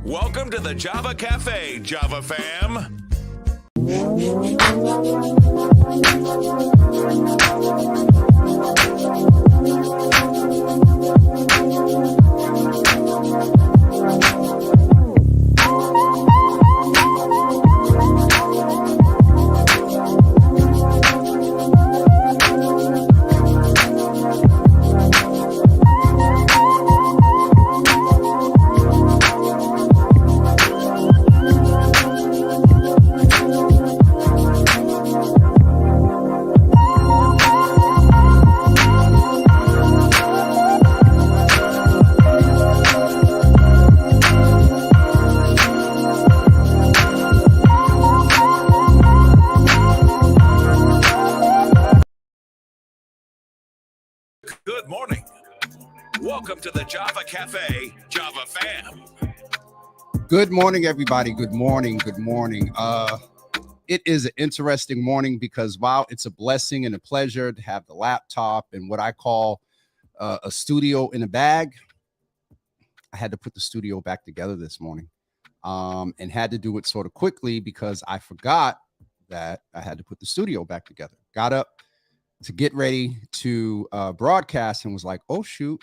Welcome to the Java Cafe, Java fam. Good morning. Welcome to the Java Cafe, Java fam. Good morning, everybody. Good morning. Good morning. It is an interesting morning because while it's a blessing and a pleasure to have the laptop and what I call a studio in a bag, I had to put the studio back together this morning and had to do it sort of quickly because I forgot that I had to put the studio back together. Got up to get ready to broadcast and was like, oh, shoot,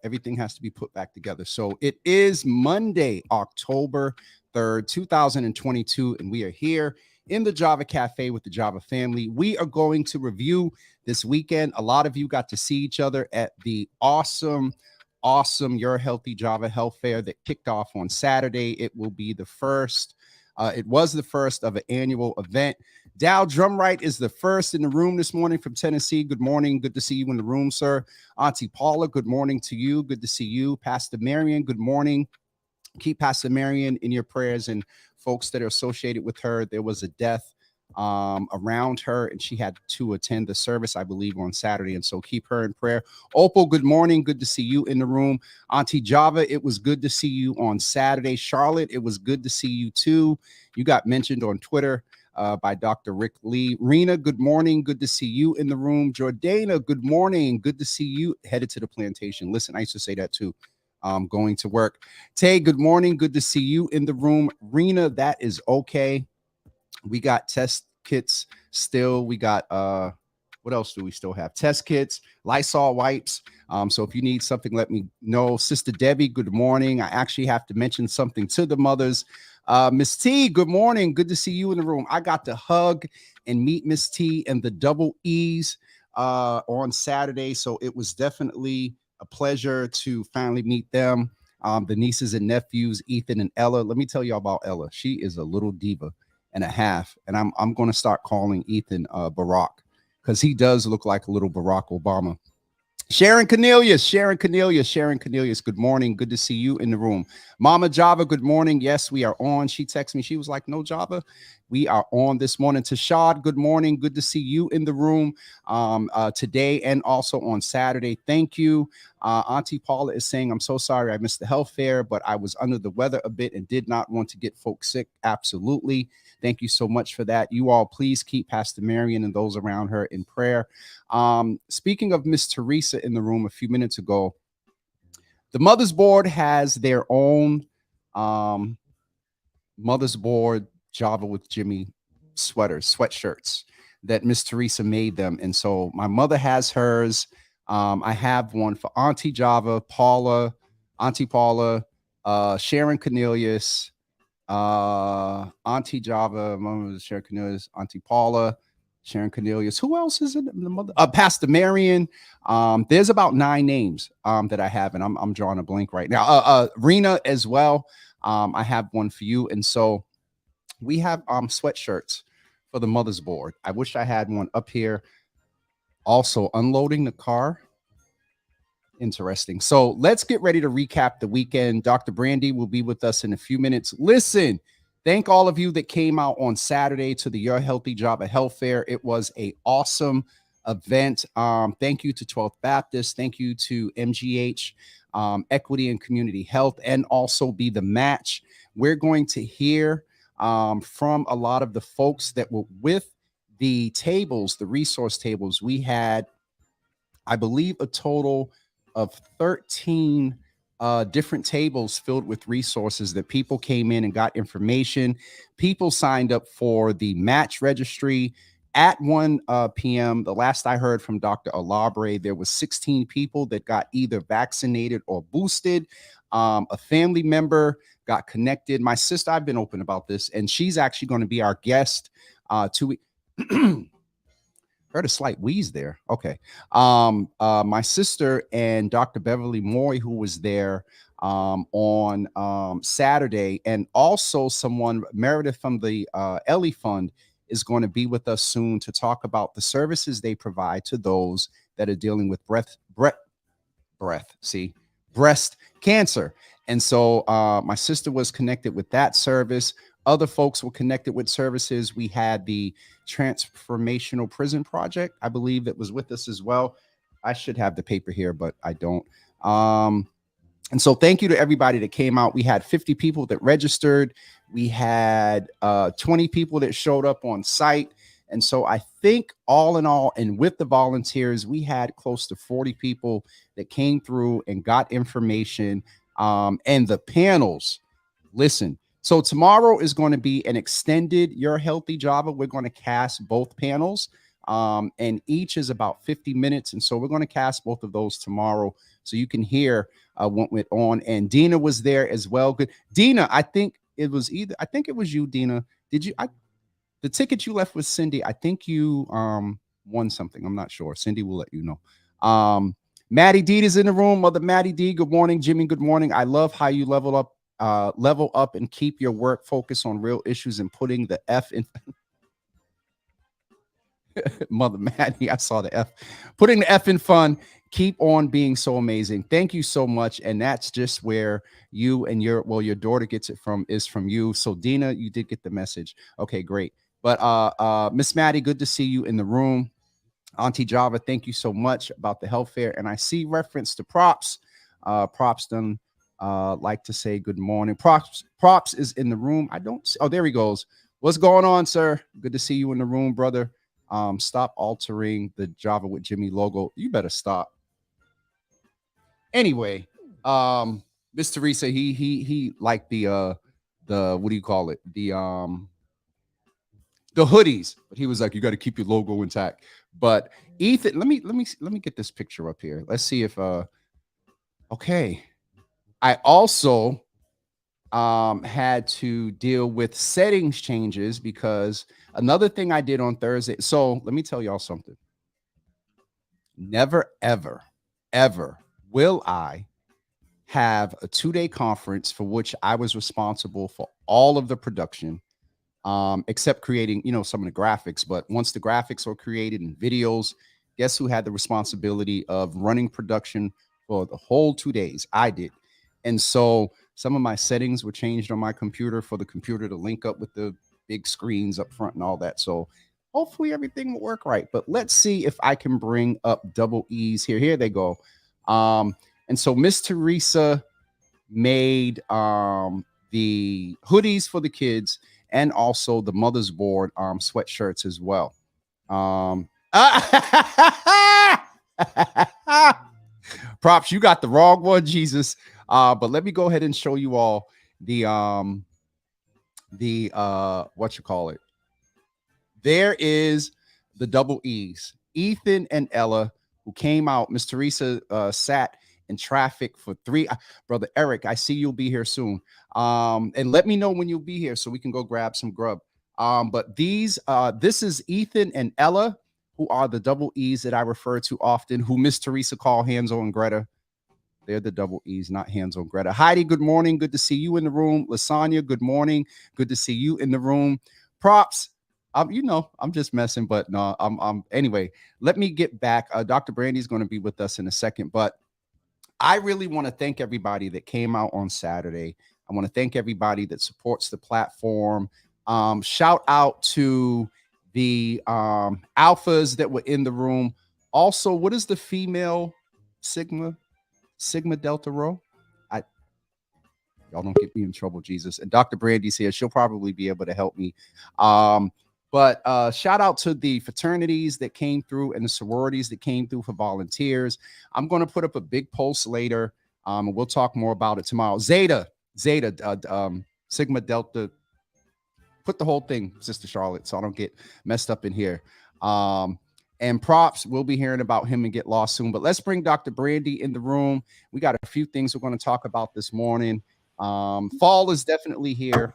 everything has to be put back together. So it is Monday, October 3rd, 2022, and we are here in the Java Cafe with the Java family. We are going to review this weekend. A lot of you got to see each other at the awesome Your Healthy Java Health Fair that kicked off on Saturday. It will be the first. It was the first of an annual event. Dow Drumright is the first in the room this morning from Tennessee. Good morning. Good to see you in the room, sir. Auntie Paula, good morning to you. Good to see you. Pastor Marion, good morning. Keep Pastor Marion in your prayers and folks that are associated with her. There was a death around her, and she had to attend the service, I believe, on Saturday. And so keep her in prayer. Opal, good morning. Good to see you in the room. Auntie Java, it was good to see you on Saturday. Charlotte, it was good to see you too. You got mentioned on Twitter by Dr. Rick Lee. Rena, good morning. Good to see you in the room. Jordana, good morning. Good to see you. Headed to the plantation. Listen, I used to say that too. Going to work. Tay, good morning. Good to see you in the room. Rena, that is okay. We got test kits still. We got what else do we still have? Test kits, Lysol wipes. So if you need something, let me know. Sister Debbie, good morning. I actually have to mention something to the mothers. Miss T, good morning. Good to see you in the room. I got to hug and meet Miss T and the double E's on Saturday. So it was definitely a pleasure to finally meet them. The nieces and nephews, Ethan and Ella. Let me tell you about Ella. She is a little diva and a half. And I'm going to start calling Ethan Barack because he does look like a little Barack Obama. Sharon Cornelius, good morning. Good to see you in the room. Mama Java, good morning. Yes, we are on. She texted me. She was like, no, Java, we are on this morning. Tashad, good morning. Good to see you in the room today and also on Saturday. Thank you. Auntie Paula is saying, I'm so sorry I missed the health fair, but I was under the weather a bit and did not want to get folks sick. Absolutely. Thank you so much for that. You all, please keep Pastor Marion and those around her in prayer. Speaking of Miss Teresa in the room a few minutes ago, the Mothers Board has their own Mothers Board Java with Jimmy sweatshirts that Miss Teresa made them. And so my mother has hers. I have one for Auntie Java, Auntie Paula, Sharon Cornelius, Auntie Java, Mama Sharon Cornelius, Auntie Paula, Sharon Cornelius. Who else is in the mother? Pastor Marion. There's about 9 names that I have, and I'm drawing a blank right now. Rena as well. I have one for you, and so we have sweatshirts for the Mothers Board. I wish I had one up here. Also, unloading the car. Interesting. So let's get ready to recap the weekend. Dr. Brandy will be with us in a few minutes. Listen, thank all of you that came out on Saturday to the Your Healthy Java Health Fair. It was an awesome event. Thank you to 12th Baptist. Thank you to MGH, Equity and Community Health, and also Be the Match. We're going to hear from a lot of the folks that were with the tables, the resource tables. We had, I believe, a total of 13 different tables filled with resources that people came in and got information. People signed up for the match registry at 1 p.m. The last I heard from Dr. Alabre, there was 16 people that got either vaccinated or boosted. A family member got connected. My sister, I've been open about this, and she's actually going to be our guest 2 weeks. Heard a slight wheeze there. Okay. My sister and Dr. Beverly Morey, who was there on Saturday, and also someone, Meredith from the Ellie Fund, is going to be with us soon to talk about the services they provide to those that are dealing with breast cancer. And so my sister was connected with that service. Other folks were connected with services. We had the Transformational Prison Project, I believe, that was with us as well. I should have the paper here, but I don't. And so thank you to everybody that came out. We had 50 people that registered. We had 20 people that showed up on site. And so I think all in all, and with the volunteers, we had close to 40 people that came through and got information. And the panels, listen. So tomorrow is going to be an extended Your Healthy Java. We're going to cast both panels, and each is about 50 minutes. And so we're going to cast both of those tomorrow so you can hear what went on. And Dina was there as well. Good. Dina, I think it was you, Dina. Did you, the ticket you left with Cindy, I think you won something. I'm not sure. Cindy will let you know. Maddie D is in the room. Mother Maddie D, good morning. Jimmy, good morning. I love how you level up and keep your work focused on real issues and putting the F in. Mother Maddie, I saw the F. Putting the F in fun. Keep on being so amazing. Thank you so much. And that's just where you and your daughter gets it from, is from you. So Dina, you did get the message. Okay, great. But Miss Maddie, good to see you in the room. Auntie Java, thank you so much about the health fair. And I see reference to Props. Props done like to say good morning. Props is in the room. I don't see, oh, there he goes. What's going on, sir? Good to see you in the room, brother. Stop altering the Java with Jimmy logo. You better stop. Anyway, Miss Teresa, he liked the what do you call it? The hoodies, but he was like, you got to keep your logo intact. But Ethan, let me get this picture up here. Let's see if okay. I also had to deal with settings changes because another thing I did on Thursday. So let me tell y'all something. Never, ever, ever will I have a 2-day conference for which I was responsible for all of the production, except creating, some of the graphics. But once the graphics were created and videos, guess who had the responsibility of running production for the whole 2 days? I did. And so some of my settings were changed on my computer for the computer to link up with the big screens up front and all that. So hopefully everything will work right. But let's see if I can bring up double E's here. Here they go. And so Miss Teresa made the hoodies for the kids and also the mother's board sweatshirts as well. Props, you got the wrong one, Jesus. But let me go ahead and show you all the what you call it. There is the double E's. Ethan and Ella, who came out. Miss Teresa sat in traffic for 3. Brother Eric, I see you'll be here soon. And let me know when you'll be here so we can go grab some grub. But this is Ethan and Ella, who are the double E's that I refer to often, who Miss Teresa call Hanzo and Greta. They're the double E's, not Hanzo and Greta. Heidi, good morning. Good to see you in the room. Lasagna, good morning. Good to see you in the room. Props. I'm just messing, but no, anyway, let me get back. Dr. Brandy's going to be with us in a second, but I really want to thank everybody that came out on Saturday. I want to thank everybody that supports the platform. Shout out to the alphas that were in the room. Also, what is the female Sigma Delta Rho? Y'all don't get me in trouble, Jesus. And Dr. Brandy's here. She'll probably be able to help me. But shout out to the fraternities that came through and the sororities that came through for volunteers. I'm going to put up a big post later We'll talk more about it tomorrow. Zeta, Sigma Delta. Put the whole thing, Sister Charlotte, so I don't get messed up in here. And props, we'll be hearing about him and get lost soon. But let's bring Dr. Brandy in the room. We got a few things we're going to talk about this morning. Fall is definitely here.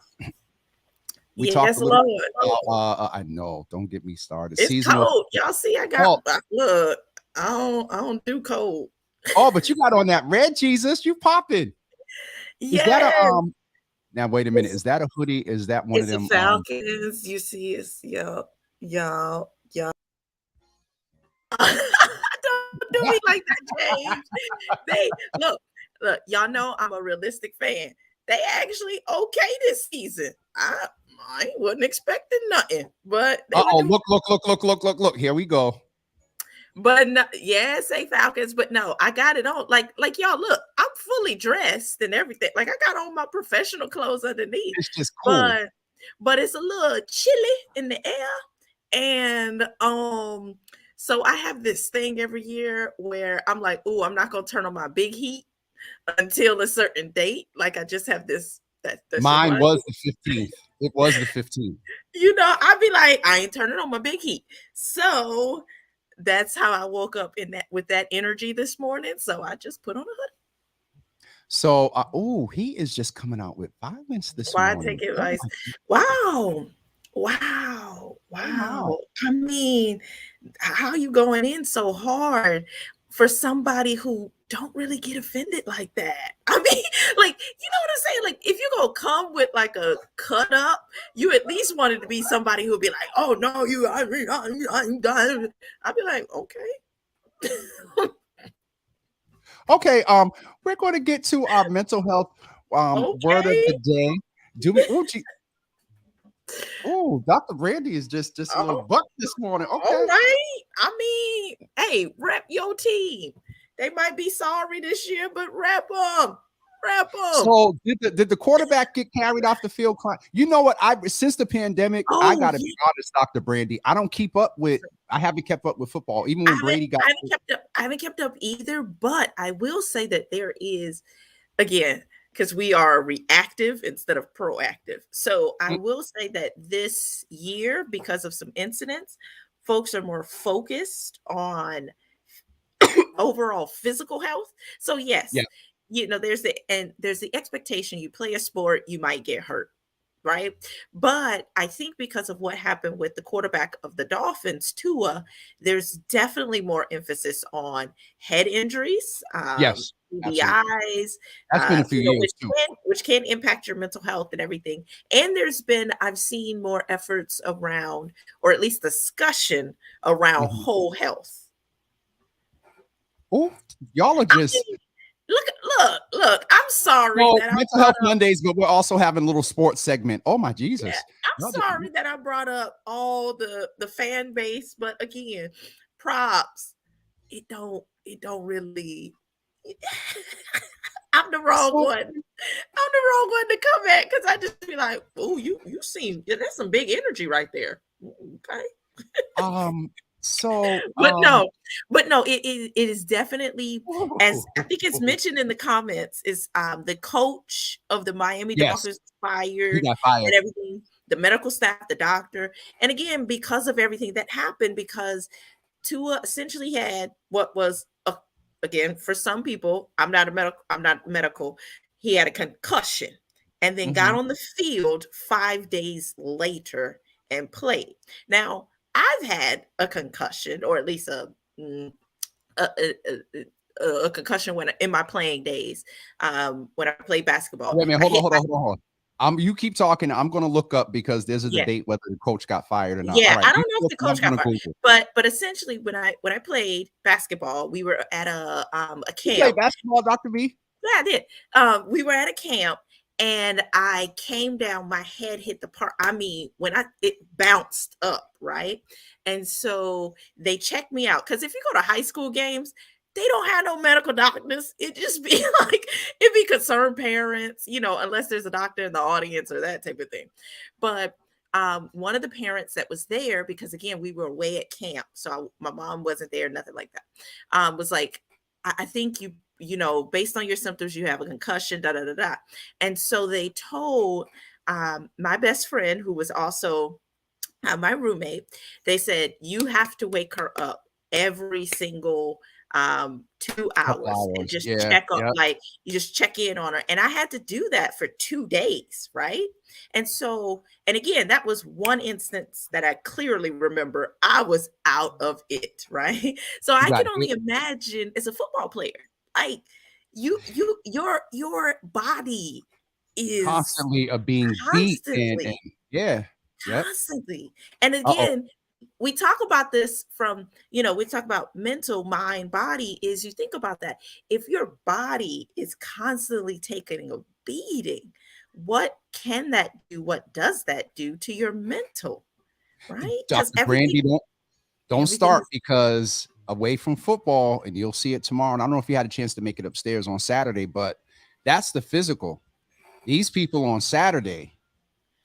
We talked a little about, I know, don't get me started. It's seasonal cold. Y'all see, I got look. I don't do cold. Oh, but you got on that red, Jesus. You popping. Yeah. Is that a now wait a minute. Is that a hoodie? Is that one of them Falcons? You see, it's y'all. Don't do me like that, James. They look, y'all know I'm a realistic fan. They actually okay this season. I wasn't expecting nothing, but look. Here we go. But no, yeah, say Falcons, but no, I got it on. Like y'all look, I'm fully dressed and everything. Like I got on my professional clothes underneath. It's just cool. But it's a little chilly in the air. And so I have this thing every year where I'm like, oh, I'm not gonna turn on my big heat until a certain date. Like I just have this. Mine was the 15th. It was the 15th. You know, I'd be like, I ain't turning on my big heat. So that's how I woke up with that energy this morning. So I just put on a hoodie. So, he is just coming out with violence this morning. Take advice. Wow. I mean, how are you going in so hard for somebody who don't really get offended like that? I mean, like, you know what I'm saying? Like, if you're gonna come with like a cut up, you at least wanted to be somebody who'd be like, oh no, I'm done. I'd be like, okay. Okay, we're going to get to our mental health word of the day. Do we? Oh, Dr. Brandy is just a little buck this morning. Okay, all right. I mean, hey, rep your team. They might be sorry this year, but rep them. So did the quarterback get carried off the field? You know what? Since the pandemic, I got to be honest, Dr. Brandy. I haven't kept up with football. Even when Brady got, I haven't kept up either. But I will say that there is, again, because we are reactive instead of proactive. So I will say that this year, because of some incidents, folks are more focused on overall physical health. So yes. You know, there's the expectation you play a sport, you might get hurt, right? But I think because of what happened with the quarterback of the Dolphins, Tua, there's definitely more emphasis on head injuries, TBIs, that's been a few years too, which can impact your mental health and everything. And I've seen more efforts around, or at least discussion around whole health. Oh, y'all are just. Look, I'm sorry that mental health Mondays, but we're also having a little sports segment. Oh my Jesus. Yeah, I'm sorry that I brought up all the fan base, but again, props. It don't really I'm the wrong one. I'm the wrong one to come at because I just be like, oh, you seem that's some big energy right there. Okay. But no, it is definitely, as I think it's mentioned in the comments, is the coach of the Miami Dolphins fired and everything, the medical staff, the doctor, and again because of everything that happened, because Tua essentially had what was again for some people, I'm not medical. He had a concussion and then got on the field 5 days later and played. Now, I've had a concussion, or at least a concussion in my playing days, when I played basketball. Wait a minute, hold on. You keep talking. I'm going to look up because there's a debate whether the coach got fired or not. Yeah, I don't know if the coach got fired, but essentially when I played basketball, we were at a camp. You played basketball, Dr. B? Yeah, I did. We were at a camp. And I came down, my head hit the part. I mean, it bounced up, right? And so they checked me out. Because if you go to high school games, they don't have no medical doctors. It just be like, it'd be concerned parents, unless there's a doctor in the audience or that type of thing. But one of the parents that was there, because again, we were away at camp. So my mom wasn't there, nothing like that, was like, I think based on your symptoms, you have a concussion, da da da da. And so they told my best friend, who was also my roommate, they said, you have to wake her up every single 2 hours and Flowers. just Yeah. check up, Yep. like you just check in on her. And I had to do that for 2 days, right? And so, and again, that was one instance that I clearly remember I was out of it, right? So You I got can only hit imagine as a football player, like your body is constantly of being beat and constantly yeah. Yep. constantly. And Uh-oh. again, we talk about this from, we talk about mental, mind, body. Is you think about that. If your body is constantly taking a beating, what can that do? What does that do to your mental? Right? Because Dr. Brandy, don't everything start is, because away from football, and you'll see it tomorrow. And I don't know if you had a chance to make it upstairs on Saturday, but that's the physical. These people on Saturday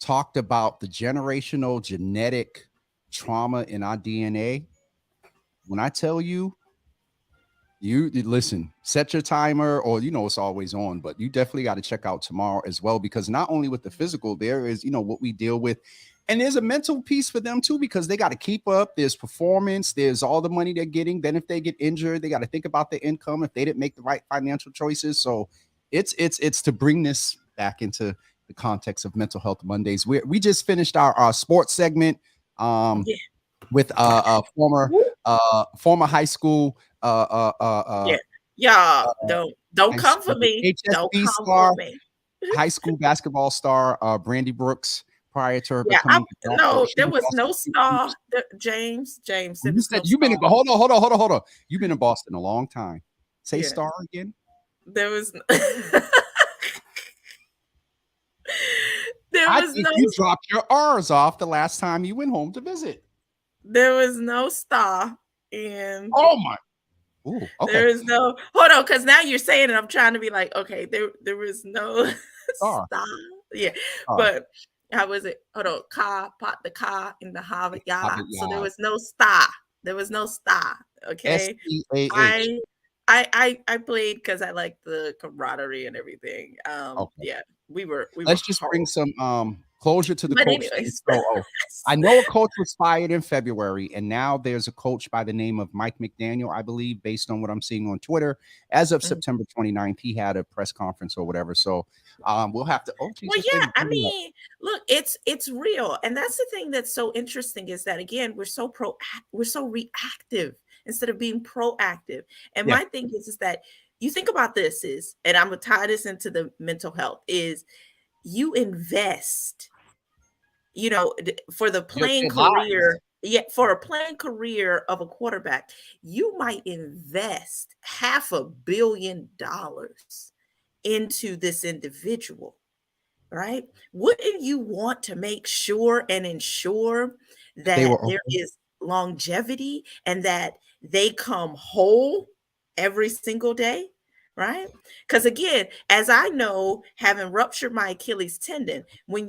talked about the generational genetic trauma in our DNA. When I tell you, you listen, set your timer, or it's always on, but you definitely got to check out tomorrow as well, because not only with the physical, there is what we deal with, and there's a mental piece for them too, because they got to keep up. There's performance, there's all the money they're getting. Then if they get injured, they got to think about the income if they didn't make the right financial choices. So it's to bring this back into the context of Mental Health Mondays. We just finished our sports segment yeah, with woo, former high school yeah, y'all don't high come for school me. Don't HSB come for star, me. high school basketball star, Brandy Brooks, prior to her Yeah, I becoming the doctor. no, She there was was no Boston. star. James, there You was said no you've been star. in, hold on. You've been in Boston a long time. Say Yeah, star again. there was there I was think no you dropped your R's off the last time you went home to visit. there was no star, and Oh my. Ooh, okay. there is no hold on, because now you're saying it. I'm trying to be like, okay, there was no Star. star. Yeah, Star. but how was it? Hold on, car, pot the car in the Harvard Yard. Hobbit So there Yard. was no star. There was no star. Okay. SEAH. I I played because I liked the camaraderie and everything. Okay. Yeah, we were Let's just bring horrible. some closure to the But coach thing. anyways, So, I know a coach was fired in February, and now there's a coach by the name of Mike McDaniel, I believe, based on what I'm seeing on Twitter. As of Mm. September 29th, he had a press conference or whatever. So, we'll have to. Oh, geez, Well, this yeah, lady's I doing that. mean, look, it's real, and that's the thing that's so interesting is that again, we're so reactive instead of being proactive. And Yeah, my thing is that you think about this is, and I'm gonna tie this into the mental health is you invest, for the playing your lives. career. Yeah, for a playing career of a quarterback, you might invest $500 million into this individual, right? Wouldn't you want to make sure and ensure That they that were there okay. is longevity and that they come whole every single day, right? Because again, as I know, having ruptured my Achilles tendon, when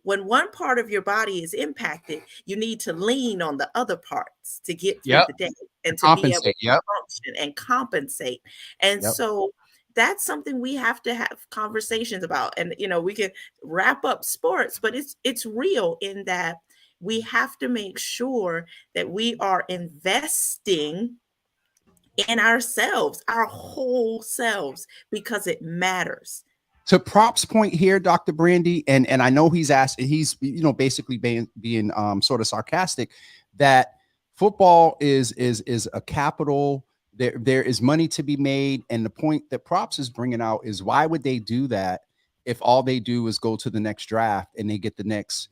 one part of your body is impacted, you need to lean on the other parts to get through Yep. the day To and to be able compensate. to Yep. function and compensate. And Yep. so that's something we have to have conversations about. And we can wrap up sports, but it's real in that we have to make sure that we are investing in ourselves, our whole selves, because it matters. To Prop's point here, Dr. Brandy, and I know he's basically being sort of sarcastic that football is a capital. There is money to be made, and the point that Props is bringing out is why would they do that if all they do is go to the next draft and they get the next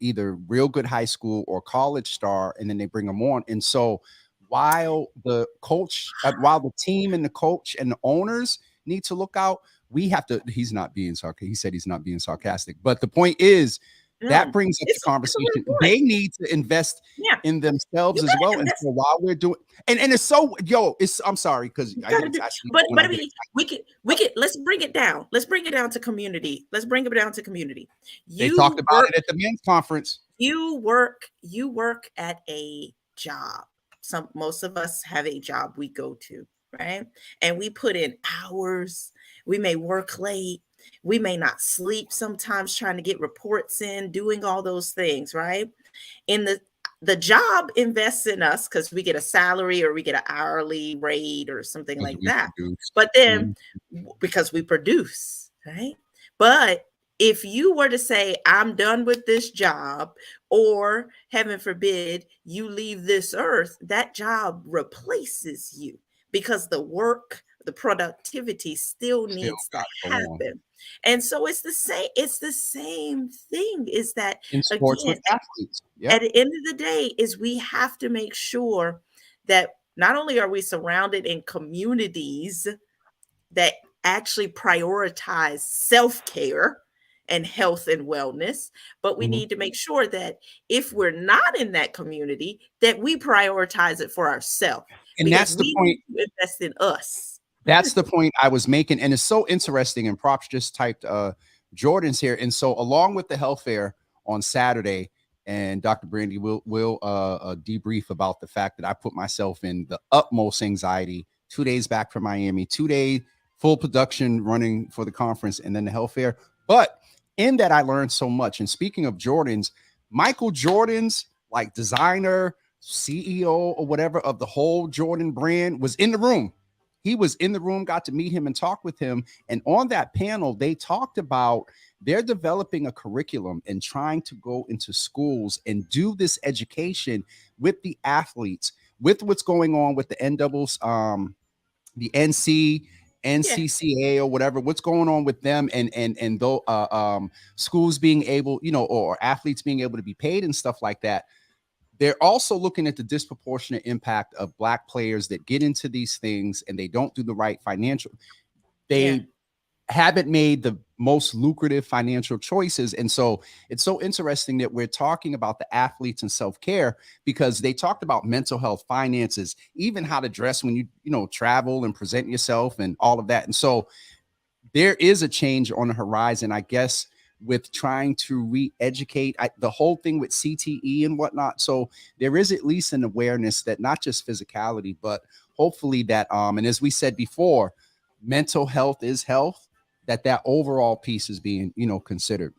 either real good high school or college star, and then they bring them on. And so while while the team and the coach and the owners need to look out, we have to. He's not being sarcastic. He said he's not being sarcastic, but the point is that No, brings up the it's a conversation. real point. They need to invest Yeah, in themselves you as gotta well. And invest. so while we're doing, and it's so it's. I'm sorry because You I gotta get do, actually but when I I get mean, we could let's bring it down. Let's bring it down to community. Let's bring it down to community. they talked You about work it at the men's conference. you work at a job. Most of us have a job we go to. right? And we put in hours. We may work late. We may not sleep sometimes trying to get reports in, doing all those things, right? In the job invests in us because we get a salary or we get an hourly rate or something Because like we that. produce. But then Mhm. because we produce, right? But if you were to say, I'm done with this job, or heaven forbid, you leave this earth, that job replaces you because the work, the productivity still Still needs to got to go on. happen. And so it's the same thing is that In sports again with athletes. at Yep. the end of the day is we have to make sure that not only are we surrounded in communities that actually prioritize self-care and health and wellness, but we Mhm. need to make sure that if we're not in that community, that we prioritize it for ourselves And because that's the we point. need to invest in us. That's the point I was making. And it's so interesting. And Props just typed Jordan's here. And so along with the health fair on Saturday, and Dr. Brandy will debrief about the fact that I put myself in the utmost anxiety 2 days back from Miami, 2 day full production running for the conference and then the health fair. But in that, I learned so much. And speaking of Jordans, Michael Jordan's like designer, CEO or whatever of the whole Jordan brand was in the room. He was in the room, got to meet him and talk with him. And on that panel, they talked about they're developing a curriculum and trying to go into schools and do this education with the athletes, with what's going on with the the Yeah. NCCA or whatever, what's going on with them and though schools being able, or athletes being able to be paid and stuff like that. They're also looking at the disproportionate impact of Black players that get into these things and they don't do the right financial. Yeah. They haven't made the most lucrative financial choices. And so it's so interesting that we're talking about the athletes and self-care because they talked about mental health, finances, even how to dress when you travel and present yourself and all of that. And so there is a change on the horizon, I guess, with trying to re-educate the whole thing with CTE and whatnot. So there is at least an awareness that not just physicality, but hopefully that and as we said before, mental health is health, that overall piece is being considered.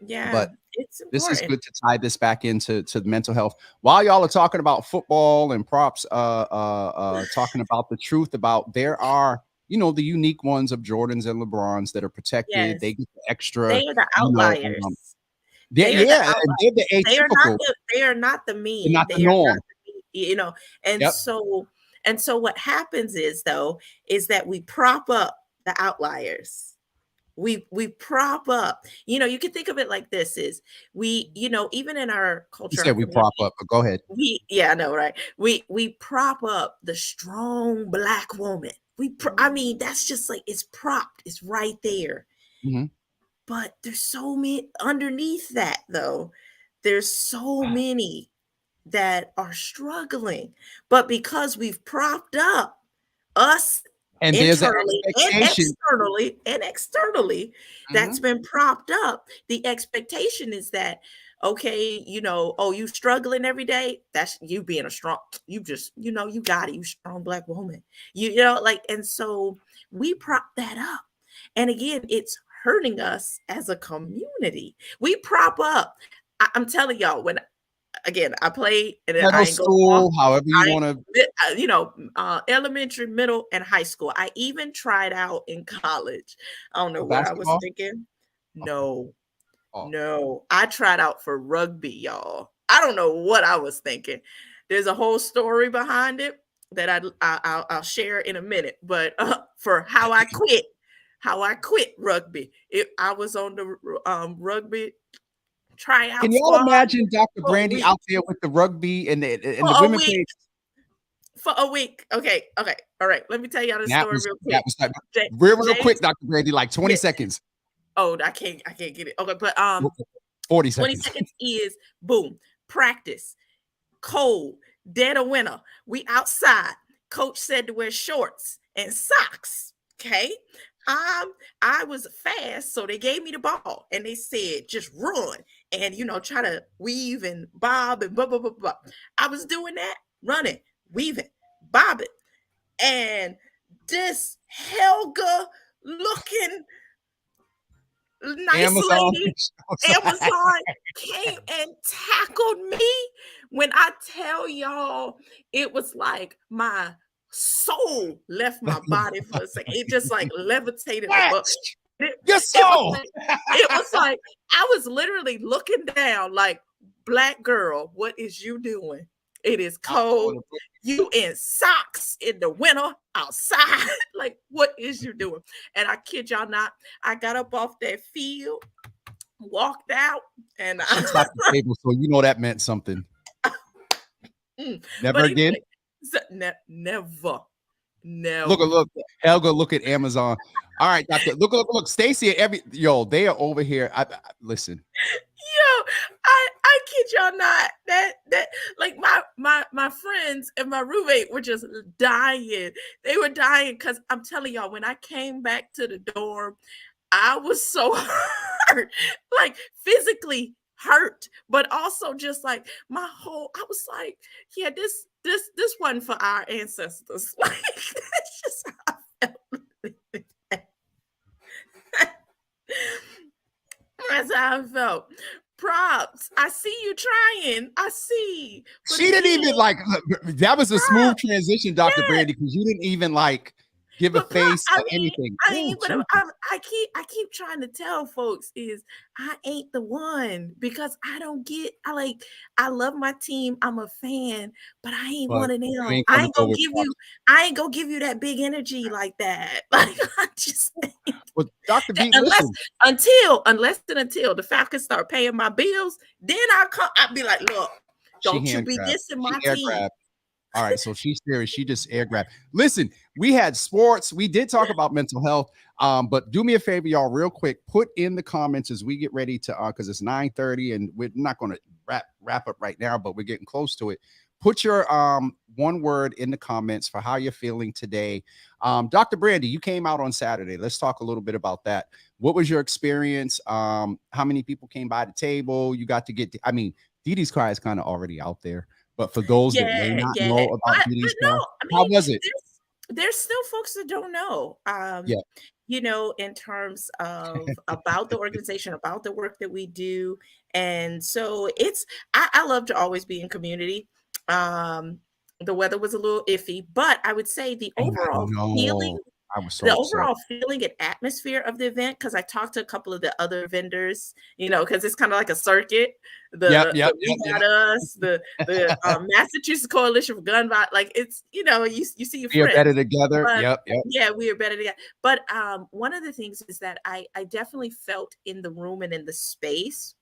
Yeah. But It's this is important. good to tie this back into the mental health. While y'all are talking about football and Props, talking about the truth about there are, the unique ones of Jordans and LeBrons that are protected. They Yes. get the extra, They are the you know, outliers. yeah, They are the yeah, and they're the outliers. atypical. They are not the They're mean. not the They are not norm. the and Yep. so what happens is though, is that we prop up the outliers. We prop up. You can think of it like this is even in our You culture, our said we prop community, up, but go ahead. yeah, I know, right? We prop up the strong Black woman. I mean, that's just like it's propped, it's right there. Mhm. But there's so many underneath that though. There's so many that are struggling. But because we've propped up us And there's an internally expectation. and externally, that's Mhm. been propped up. The expectation is that, okay, oh, you struggling every day. That's you being a strong, you just, you got it. You strong Black woman. Like, and so we prop that up. And again, it's hurting us as a community. We prop up. I'm telling y'all, when again, I played, and Middle I ain't go off. school, however you I want to. elementary, middle, and high school. I even tried out in college. I don't know what I was Basketball. thinking. Okay. No, Oh, no, I tried out for rugby, y'all. I don't know what I was thinking. There's a whole story behind it that I'll share in a minute. But for how I quit rugby. I was on the rugby can tryout y'all squad imagine Dr. for a Brandy week. out there with the rugby and For the a women week. played? For a week. Okay. Okay. All right. Let me tell y'all the That story was real that quick. was like Ja- real quick, James. Dr. Brandy, like 20 Yeah. seconds, Oh, I can't get it. Okay, but 40 20 seconds. seconds is boom. Practice. Cold. Dead of winter. We outside. Coach said to wear shorts and socks. Okay. I was fast, so they gave me the ball and they said just run and try to weave and bob and blah blah blah blah. I was doing that, running, weaving, bobbing. And this Helga looking nice Amazon. lady, Amazon, came and tackled me. When I tell y'all, it was like my soul left my body for a second. It just like levitated above. Snatched It, your it was soul. like, it was like I was literally looking down, like, black girl, what is you doing? It is cold. You in socks in the winter outside. Like, what is you doing? And I kid y'all not, I got up off that field, walked out, and She tapped the table, so you know that meant something. Never but again. anyway, so, never. Look, Helga, look at Amazon. All right, doctor. Look. Stacy, they are over here. Listen. Yo, I kid y'all not. That like my friends and my roommate were just dying. They were dying because I'm telling y'all, when I came back to the dorm, I was so hurt, like physically hurt, but also just like I was like, yeah, this one for our ancestors. Like that's just how I felt. That's how I felt. Props. I see you trying. I see. But She didn't even like. That was a smooth transition, Dr. Yes. Brandy, because you didn't even like give a face or anything. I keep trying to tell folks is I ain't the one because I don't get. I love my team. I'm a fan, but I ain't one of them. I ain't gonna give you that big energy like that. Like I just. Well, Dr. B, unless listen. until the Falcons start paying my bills, then I'll be like, look, don't you be dissing my team. All right, so she's serious. She just air grabbed. Listen, we had sports. We did talk about mental health. But do me a favor, y'all, real quick. Put in the comments as we get ready to because it's 9:30 and we're not going to wrap up right now, but we're getting close to it. Put your one word in the comments for how you're feeling today. Dr. Brandy, you came out on Saturday. Let's talk a little bit about that. What was your experience? How many people came by the table? You got to get, Dee Dee's car is kind of already out there. But for those that may not know about Dee Dee's car, how was it? There's still folks that don't know. You know, in terms of about the organization, about the work that we do. And so I love to always be in community. The weather was a little iffy, but I would say the overall feeling, feeling and atmosphere of the event, because I talked to a couple of the other vendors, you know, because it's kind of like a circuit. The Massachusetts Coalition for Gun Violence, like it's, you know, you see your friends. We are better together. Yeah, we are better together. But one of the things is that I definitely felt in the room and in the space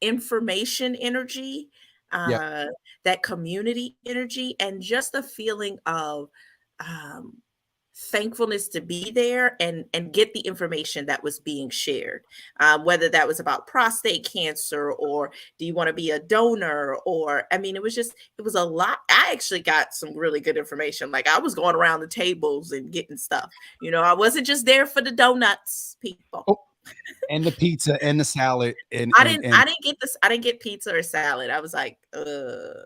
information energy, that community energy, and just a feeling of thankfulness to be there and get the information that was being shared, whether that was about prostate cancer or do you want to be a donor, or it was a lot. I actually got some really good information. Like I was going around the tables and getting stuff, you know. I wasn't just there for the donuts, people. And the pizza and the salad. And I didn't get pizza or salad. I was like,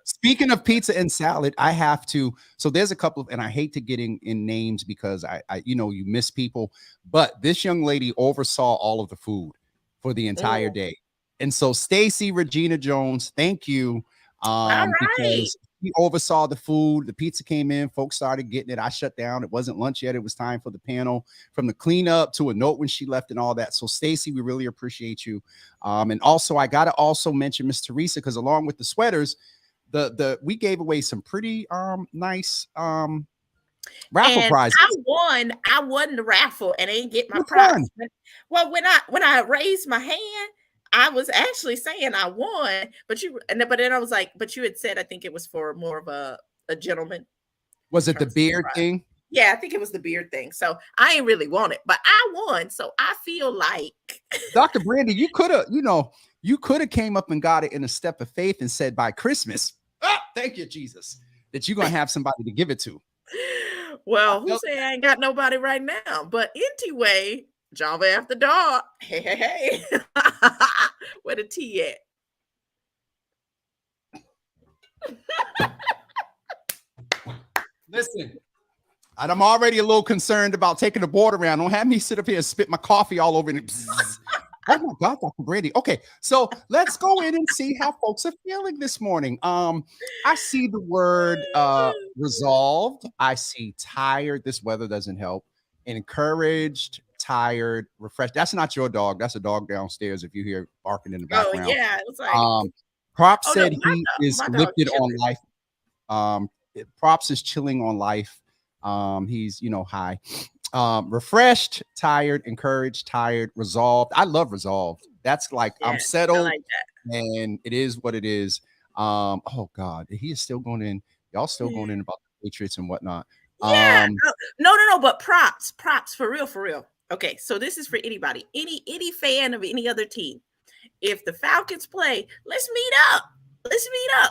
Speaking of pizza and salad, I have to. So there's a couple of, and I hate to get in names because I you miss people, but this young lady oversaw all of the food for the entire day. And so Stacy Regina Jones, thank you. Because he oversaw the food. The pizza came in, folks started getting it. I shut down. It wasn't lunch yet. It was time for the panel, from the cleanup to a note when she left and all that. So Stacy, we really appreciate you. And also I got to also mention Miss Teresa, because along with the sweaters, we gave away some pretty nice raffle prizes. I won the raffle and I didn't get my prize. Well, when I raised my hand, I was actually saying I won, but then I was like, but you had said I think it was for more of a gentleman. Was it the beard thing? Yeah, I think it was the beard thing. So I ain't really want it, but I won. So I feel like Dr. Brandy, you could have came up and got it in a step of faith and said by Christmas, thank you, Jesus, that you're gonna have somebody to give it to. Well, who say I ain't got nobody right now? But anyway, Java After Dark. Hey. Where the tea at? Listen, And I'm already a little concerned about taking the board around. Don't have me sit up here and spit my coffee all over it. Oh my God, Dr. Brandy. Okay, so let's go in and see how folks are feeling this morning. I see the word resolved. I see tired. This weather doesn't help. Encouraged, tired, refreshed. That's not your dog. That's a dog downstairs if you hear barking in the Oh background. yeah, it was like, Prop oh no, said he is my dog lifted on chilling. life. Props is chilling on life. He's high. Refreshed, tired, encouraged, tired, resolved. I love resolved. That's like I'm Yes, I settled like that. and it is what it is. Oh God, he is still going in. Y'all still going in about the Patriots and whatnot. Yeah. No, but props for real. Okay, so this is for anybody, any fan of any other team. If the Falcons play, let's meet up.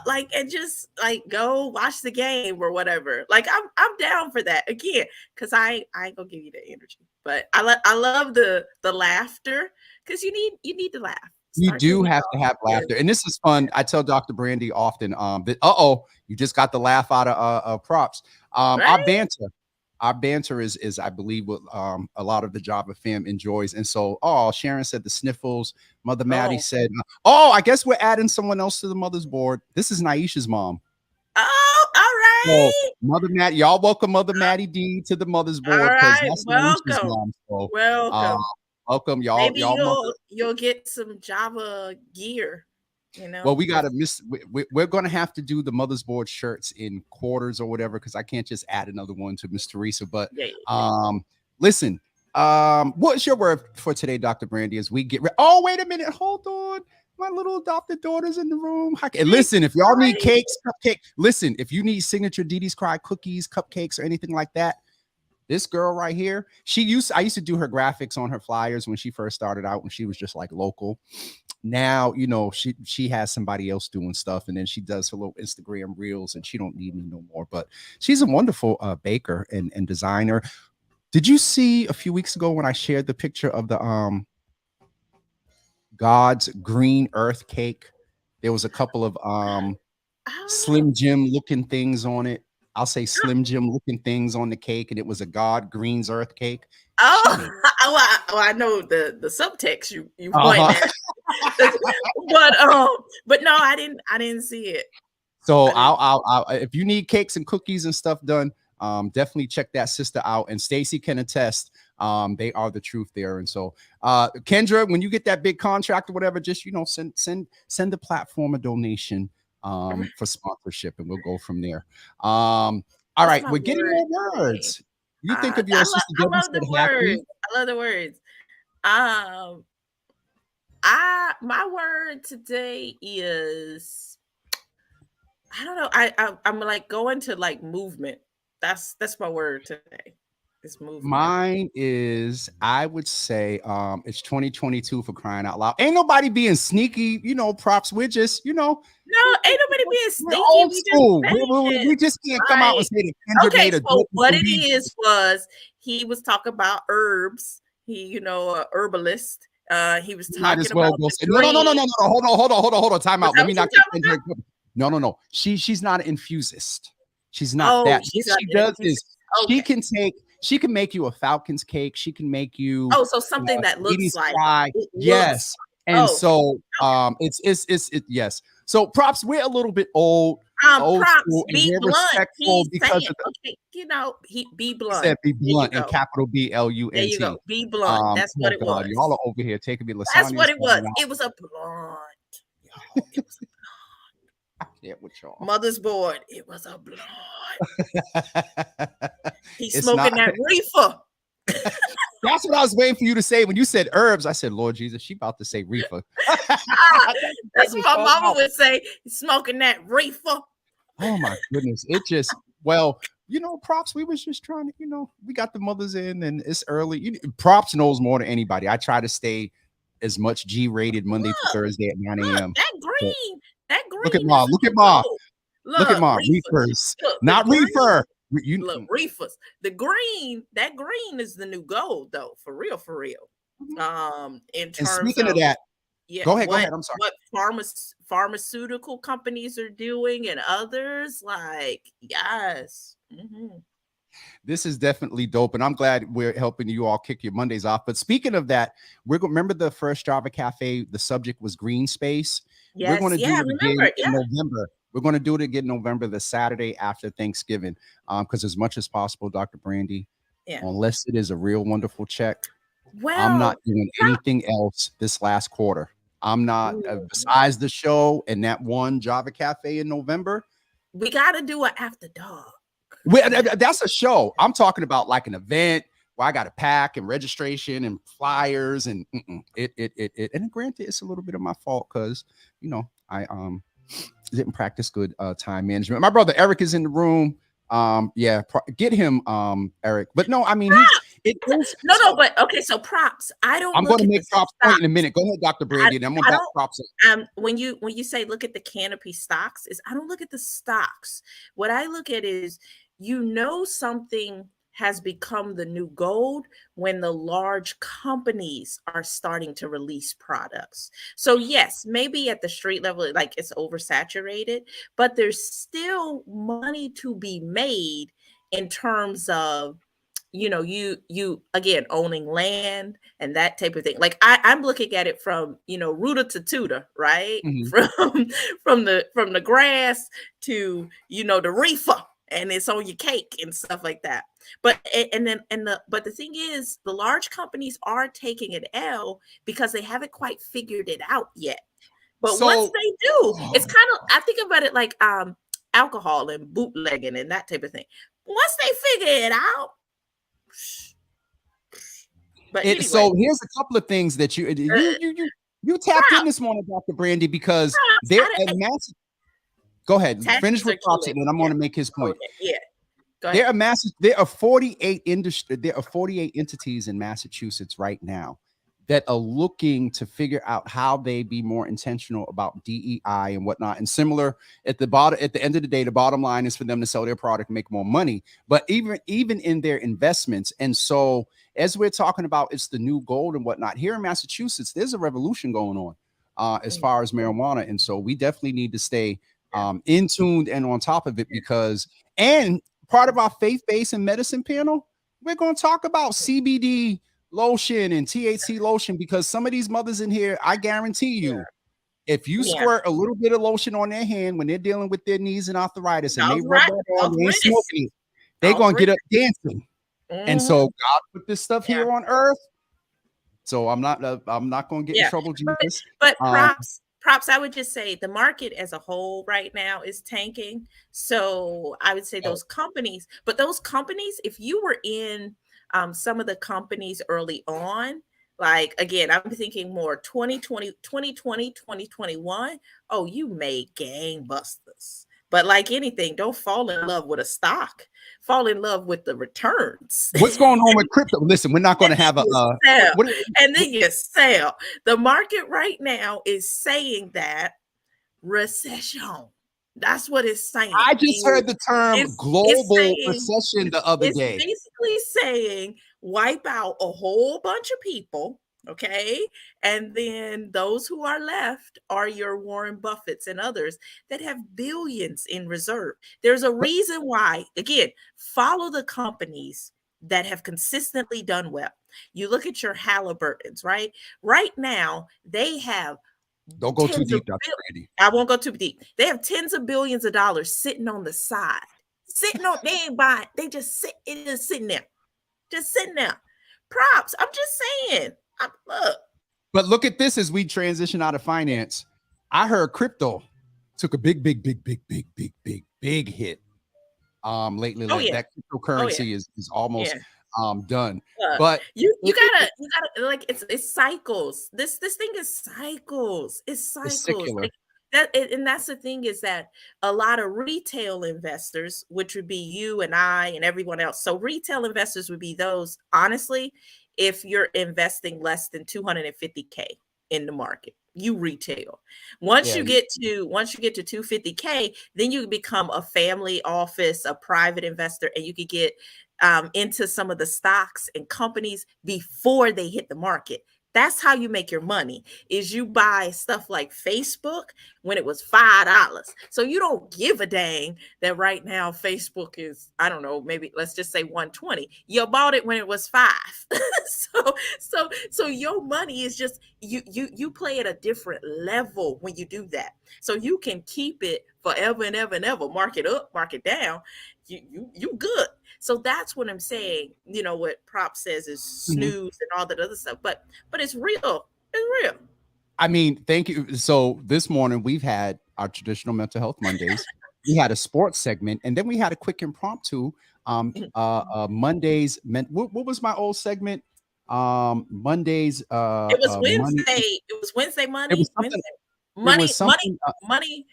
Like, and just like go watch the game or whatever. Like I'm down for that again, because I ain't gonna give you the energy, but I love the laughter, because you need to laugh. You Start your do week have off to have good. laughter, and this is fun. I tell Dr. Brandy often, you just got the laugh out of props. Right? Our banter is I believe what a lot of the Java fam enjoys. And so, Sharon said the sniffles. Mother Maddie Oh, said, I guess we're adding someone else to the mother's board. This is Naisha's mom. oh, all So right. Mother Maddie, y'all welcome Mother Maddie D to the mother's All board, because right. that's Naisha's Welcome. mom. So Welcome. welcome y'all, Maybe y'all mother. you'll get some Java gear, Well, we got to we're going to have to do the mother's board shirts in quarters or whatever, because I can't just add another one to Miss Teresa. But Yeah. listen, what's your word for today, Dr. Brandy, as we get oh, wait a minute, hold on. My little adopted daughter's in the room. Listen, if y'all need cakes, listen, if you need signature Didi's Cry cookies, cupcakes, or anything like that, this girl right here, I used to do her graphics on her flyers when she first started out, when she was just like local. Now, she has somebody else doing stuff, and then she does her little Instagram reels, and she don't need me no more. But she's a wonderful baker and designer. Did you see a few weeks ago when I shared the picture of the God's green earth cake? There was a couple of Slim Jim looking things on it. I'll say Slim Jim looking things on the cake, and it was a God Green's Earth cake. I know the subtext you point at. but no, I didn't see it. So I'll if you need cakes and cookies and stuff done, definitely check that sister out. And Stacy can attest. They are the truth there. And so Kendra, when you get that big contract or whatever, just send the platform a donation for sponsorship, and we'll go from there. All right, we're getting more words. You think of your sister Debbie said happy. I love the words. My word today is, I don't know. I'm like going to like movement. That's my word today. It's movement. Mine is, I would say, it's 2022, for crying out loud. Ain't nobody being sneaky, props. We're just, No, ain't nobody being sneaky. Old school. We just can't come out and say that Kendra made a so what it is was, he was talking about herbs. He, a herbalist. He was talking about no. Hold on. Time out. Let me not get Kendra. No. She's not an infusist. She's not that. What she does is she can make you a Falcons cake. She can make you so something that looks like yes. And so it's yes. So props, we're a little bit old props, school, be and blunt. respectful because of be blunt. Said be blunt, and capital BLUNT. There you go. Be blunt. That's what it was. Y'all are over here taking me. That's what it was. It was a blunt. It was a with y'all. Mother's board. It was a blunt. He's smoking that reefer. That's what I was waiting for you to say when you said herbs. I said, Lord Jesus, she about to say reefer. That's what my mama would say. Smoking that reefer. Oh my goodness. It just, props. We was just trying to, we got the mothers in, and it's early. Props knows more than anybody. I try to stay as much G-rated Monday to Thursday at 9 a.m. That green. Look at Ma. Look at Ma. Reefers. Not reefer. Look, reefers. That green is the new gold, though. For real. In terms speaking of that, go ahead. I'm sorry. What pharmaceutical companies are doing, and others, like, yes. Mm-hmm. This is definitely dope, and I'm glad we're helping you all kick your Mondays off. But speaking of that, we're going remember the first Java Cafe. The subject was green space. We're going Yes, to yeah, do I it again remember it. in Yeah, November. We're going to do it again in November, the Saturday after Thanksgiving. Because as much as possible, Dr. Brandy, yeah. unless it is a real wonderful check, I'm not Well, doing anything else this last quarter. I'm not mm, besides the show and that one Java Cafe in November. we got to do it after dark. That's a show. I'm talking about like an event where I got to pack and registration and flyers and it. And granted, it's a little bit of my fault because I didn't practice good time management. My brother Eric is in the room. Yeah, get him, Eric. But no, I mean it is No, so. but okay. So props. I don't I'm going look to at make the props stock. point in a minute. Go ahead, Dr. Brandy, and I'm going I to back don't. props up. When you say look at the canopy stocks, is I don't look at the stocks. What I look at is something has become the new gold when the large companies are starting to release products. So yes, maybe at the street level, like it's oversaturated, but there's still money to be made in terms of you again owning land and that type of thing. Like I'm looking at it from rooter to tutor, right? Mhm. From the grass to the reefer, and it's on your cake and stuff like that. But the thing is, the large companies are taking an L because they haven't quite figured it out yet. But once So, they do, it's kind of, I think about it like alcohol and bootlegging and that type of thing. Once they figure it out, but anyway, so here's a couple of things that you you uh, you you you tapped in props, this morning, Dr. Brandy, because props. they're a massive. Go ahead, finish Taxes are with props, killing and then me. I'm Yeah. going to make his point. Okay. Yeah. Go There ahead. are massive. There are 48 industry. There are 48 entities in Massachusetts right now that are looking to figure out how they be more intentional about DEI and whatnot. And similar at the bottom, at the end of the day, the bottom line is for them to sell their product and make more money. But even in their investments, and so as we're talking about, it's the new gold and whatnot. Here in Massachusetts, there's a revolution going on as Mm, far as marijuana, and so we definitely need to stay yeah. in tuned and on top of it because and part of our faith-based and medicine panel, we're going to talk about CBD lotion and THC lotion because some of these mothers in here, I guarantee you, if you Yeah. squirt a little bit of lotion on their hand when they're dealing with their knees and arthritis and they All rub right. that on, they ain't Arthritis. smoking it, they're going to get up dancing. And Mm-hmm. so God put this stuff Yeah. here on earth. So I'm not going to get in Yeah. trouble, Jesus. But Um, props, I would just say the market as a whole right now is tanking. So I would say those companies, if you were in some of the companies early on, like again, I'm thinking more 2021. Oh, you made gangbusters. But like anything, don't fall in love with a stock. Fall in love with the returns. what's going on with crypto? Listen, we're not going to have a Sell. what, And then you sell. The market right now is saying that recession. That's what it's saying. I just heard the term It's global saying recession the other it's day. basically saying wipe out a whole bunch of people, okay? And then those who are left are your Warren Buffetts and others that have billions in reserve. There's a But reason why, again, follow the companies that have consistently done well. You look at your Halliburtons, right? Right now, they have don't go too tens of deep, Dr. Brandy. I won't go too deep. They have tens of billions of dollars sitting on the side. Sitting on, they ain't buying, they just sitting there. Just sitting there. Props. I'm just saying. Look. But look at this as we transition out of finance. I heard crypto took a big hit lately. Oh Like yeah. that Oh yeah. cryptocurrency is almost Yeah. done. But you gotta like it's cycles. This thing is cycles. It's it's cycles. secular. Like that, and that's the thing is that a lot of retail investors, which would be you and I and everyone else. So retail investors would be those, honestly, if you're investing less than 250K in the market, you retail. Once Yeah, you get to 250K, then you become a family office, a private investor, and you could get into some of the stocks and companies before they hit the market. That's how you make your money, is you buy stuff like Facebook when it was $5. So you don't give a dang that right now Facebook is, I don't know, maybe let's just say 120. You bought it when it was 5. So your money is just you play at a different level when you do that. So you can keep it forever and ever and ever, mark it up, mark it down. You good. So that's what I'm saying. You know what Prop says is snooze and all that other stuff, but it's real. It's real. I mean, thank you. So this morning we've had our traditional mental health Mondays. We had a sports segment, and then we had a quick impromptu Mondays. What was my old segment? Mondays. It was Money. Wednesday. It was Wednesday. It Money. was something. Wednesday. It was something. Money.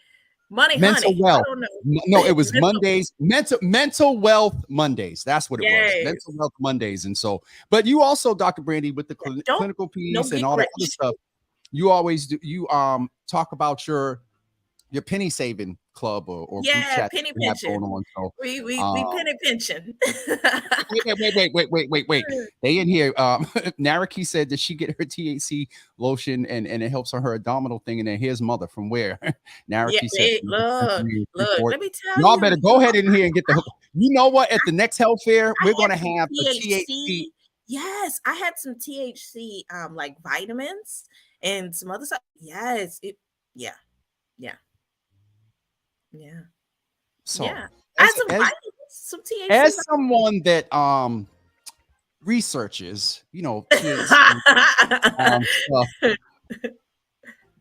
Mental Honey. wealth. I don't know. No, it was Mondays. Mental wealth Mondays. That's what it was. Yes. Mental wealth Mondays. And so, but you also, Dr. Brandy, with the clinical piece and all that other stuff, you always do. You talk about your penny saving club or group chat penny pension. going on. So we penny pension. wait. They in here. Naraki said that she get her THC lotion and it helps on her abdominal thing. And then here's mother from where Naraki said. Look, let me tell y'all better go ahead in here and get the. You know what? At the next health fair, we're gonna have the THC. Yes, I had some THC like vitamins and some other stuff. Yes, So I had some vitamins, some THC. As someone that researches, THC,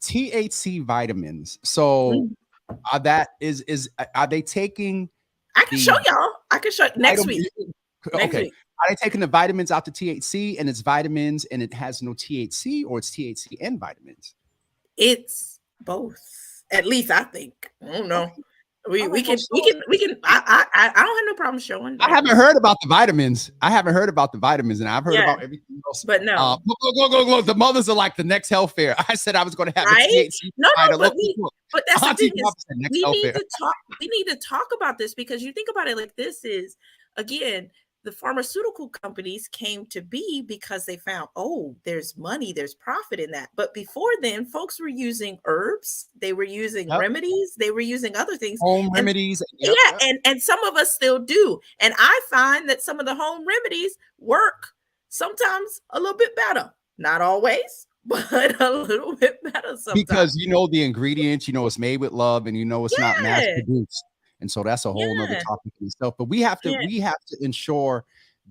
THC vitamins. So are they taking? I can show y'all. I can show you next week. Okay. Are they taking the vitamins out the THC and it's vitamins and it has no THC, or it's THC and vitamins? It's both. At least I think. I don't know. We can. I don't have no problem showing. I haven't heard about the vitamins. And I've heard about everything else. But no. Look. The mothers are like the next health fair. I said I was going to have right? a THC. No, but that's the thing is, we need to talk. We need to talk about this, because you think about it like this is, again, the pharmaceutical companies came to be because they found, there's money, there's profit in that. But before then, folks were using herbs, they were using remedies, they were using other things, home remedies. And some of us still do. And I find that some of the home remedies work sometimes a little bit better, not always, but a little bit better sometimes. Because the ingredients, it's made with love, and it's not mass produced. And so that's a whole nother topic in itself. But we have to ensure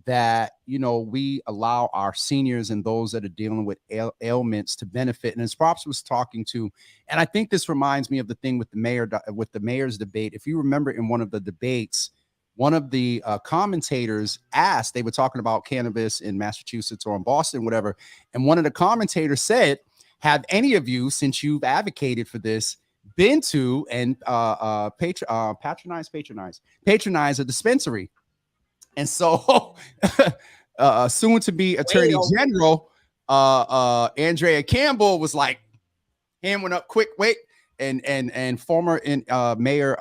that we allow our seniors and those that are dealing with ailments to benefit. And as Props was talking to, and I think this reminds me of the thing with the mayor's debate. If you remember, in one of the debates, one of the commentators asked, they were talking about cannabis in Massachusetts or in Boston, whatever. And one of the commentators said, have any of you, since you've advocated for this, been to and patronize a dispensary? And so soon to be Attorney General Andrea Campbell was like, hand went up quick, wait, and former Mayor